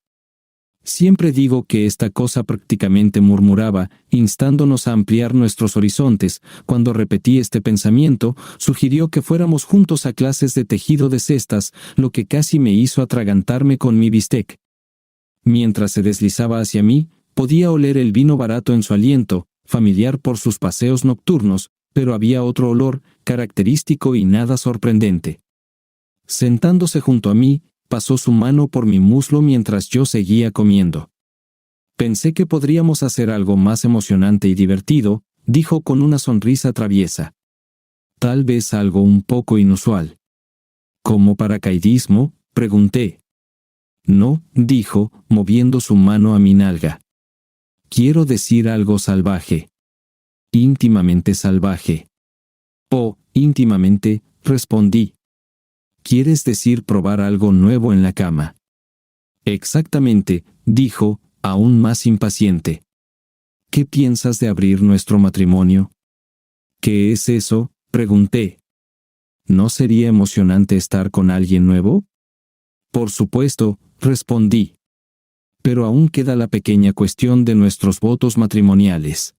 A: «Siempre digo que esta cosa», prácticamente murmuraba, instándonos a ampliar nuestros horizontes. Cuando repetí este pensamiento, sugirió que fuéramos juntos a clases de tejido de cestas, lo que casi me hizo atragantarme con mi bistec. Mientras se deslizaba hacia mí, podía oler el vino barato en su aliento, familiar por sus paseos nocturnos, pero había otro olor, característico y nada sorprendente. Sentándose junto a mí, pasó su mano por mi muslo mientras yo seguía comiendo. «Pensé que podríamos hacer algo más emocionante y divertido», dijo con una sonrisa traviesa. «Tal vez algo un poco inusual». «¿Como paracaidismo?», pregunté. «No», dijo, moviendo su mano a mi nalga. «Quiero decir algo salvaje». «Íntimamente salvaje». «Oh, íntimamente», respondí. «¿Quieres decir probar algo nuevo en la cama?» «Exactamente», dijo, aún más impaciente. «¿Qué piensas de abrir nuestro matrimonio?» «¿Qué es eso?», pregunté. «¿No sería emocionante estar con alguien nuevo?» «Por supuesto», respondí. «Pero aún queda la pequeña cuestión de nuestros votos matrimoniales».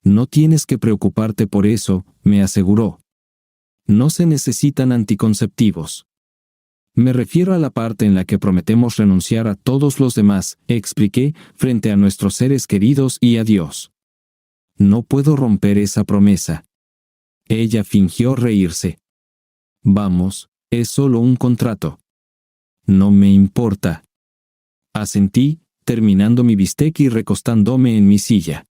A: «No tienes que preocuparte por eso», me aseguró. «No se necesitan anticonceptivos». «Me refiero a la parte en la que prometemos renunciar a todos los demás», expliqué, frente a nuestros seres queridos y a Dios. «No puedo romper esa promesa». Ella fingió reírse. «Vamos, es solo un contrato». «No me importa». Asentí, terminando mi bistec y recostándome en mi silla.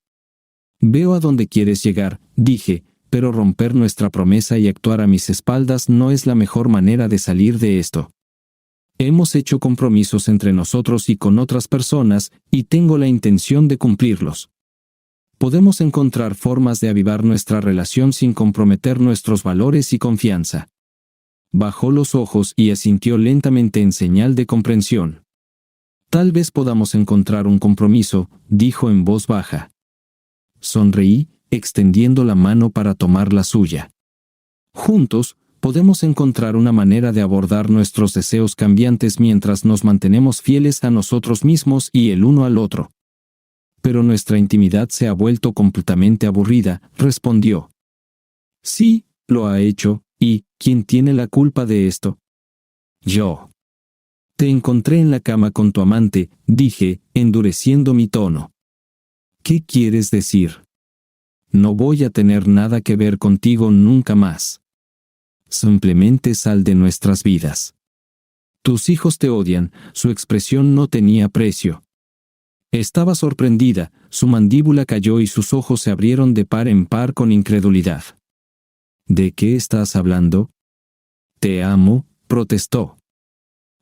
A: «Veo a dónde quieres llegar», dije, «pero romper nuestra promesa y actuar a mis espaldas no es la mejor manera de salir de esto. Hemos hecho compromisos entre nosotros y con otras personas, y tengo la intención de cumplirlos. Podemos encontrar formas de avivar nuestra relación sin comprometer nuestros valores y confianza». Bajó los ojos y asintió lentamente en señal de comprensión. «Tal vez podamos encontrar un compromiso», dijo en voz baja. Sonreí, extendiendo la mano para tomar la suya. Juntos, podemos encontrar una manera de abordar nuestros deseos cambiantes mientras nos mantenemos fieles a nosotros mismos y el uno al otro. Pero nuestra intimidad se ha vuelto completamente aburrida, respondió. Sí, lo ha hecho, ¿y quién tiene la culpa de esto? Yo. Te encontré en la cama con tu amante, dije, endureciendo mi tono. ¿Qué quieres decir? No voy a tener nada que ver contigo nunca más. Simplemente sal de nuestras vidas. Tus hijos te odian, su expresión no tenía precio. Estaba sorprendida, su mandíbula cayó y sus ojos se abrieron de par en par con incredulidad. ¿De qué estás hablando? Te amo, protestó.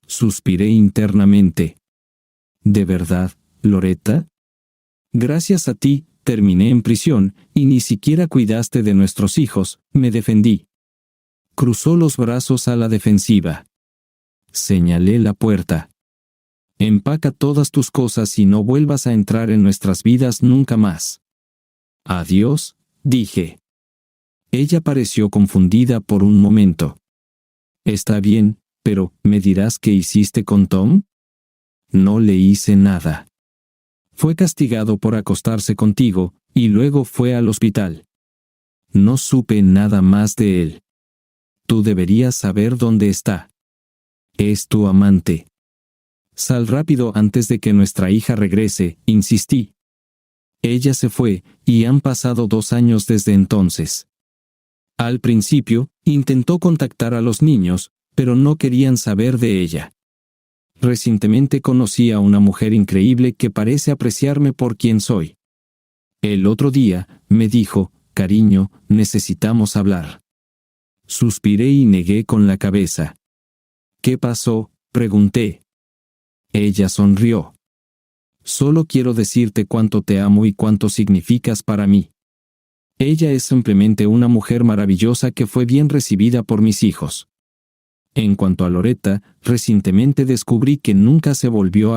A: Suspiré internamente. ¿De verdad, Loretta? Gracias a ti, terminé en prisión, y ni siquiera cuidaste de nuestros hijos, me defendí. Cruzó los brazos a la defensiva. Señalé la puerta. Empaca todas tus cosas y no vuelvas a entrar en nuestras vidas nunca más. Adiós, dije. Ella pareció confundida por un momento. Está bien, pero ¿me dirás qué hiciste con Tom? No le hice nada. Fue castigado por acostarse contigo, y luego fue al hospital. No supe nada más de él. Tú deberías saber dónde está. Es tu amante. Sal rápido antes de que nuestra hija regrese, insistí. Ella se fue, y han pasado 2 años desde entonces. Al principio, intentó contactar a los niños, pero no querían saber de ella. Recientemente conocí a una mujer increíble que parece apreciarme por quien soy. El otro día, me dijo, cariño, necesitamos hablar. Suspiré y negué con la cabeza. ¿Qué pasó?, pregunté. Ella sonrió. Solo quiero decirte cuánto te amo y cuánto significas para mí. Ella es simplemente una mujer maravillosa que fue bien recibida por mis hijos. En cuanto a Loretta, recientemente descubrí que nunca se volvió a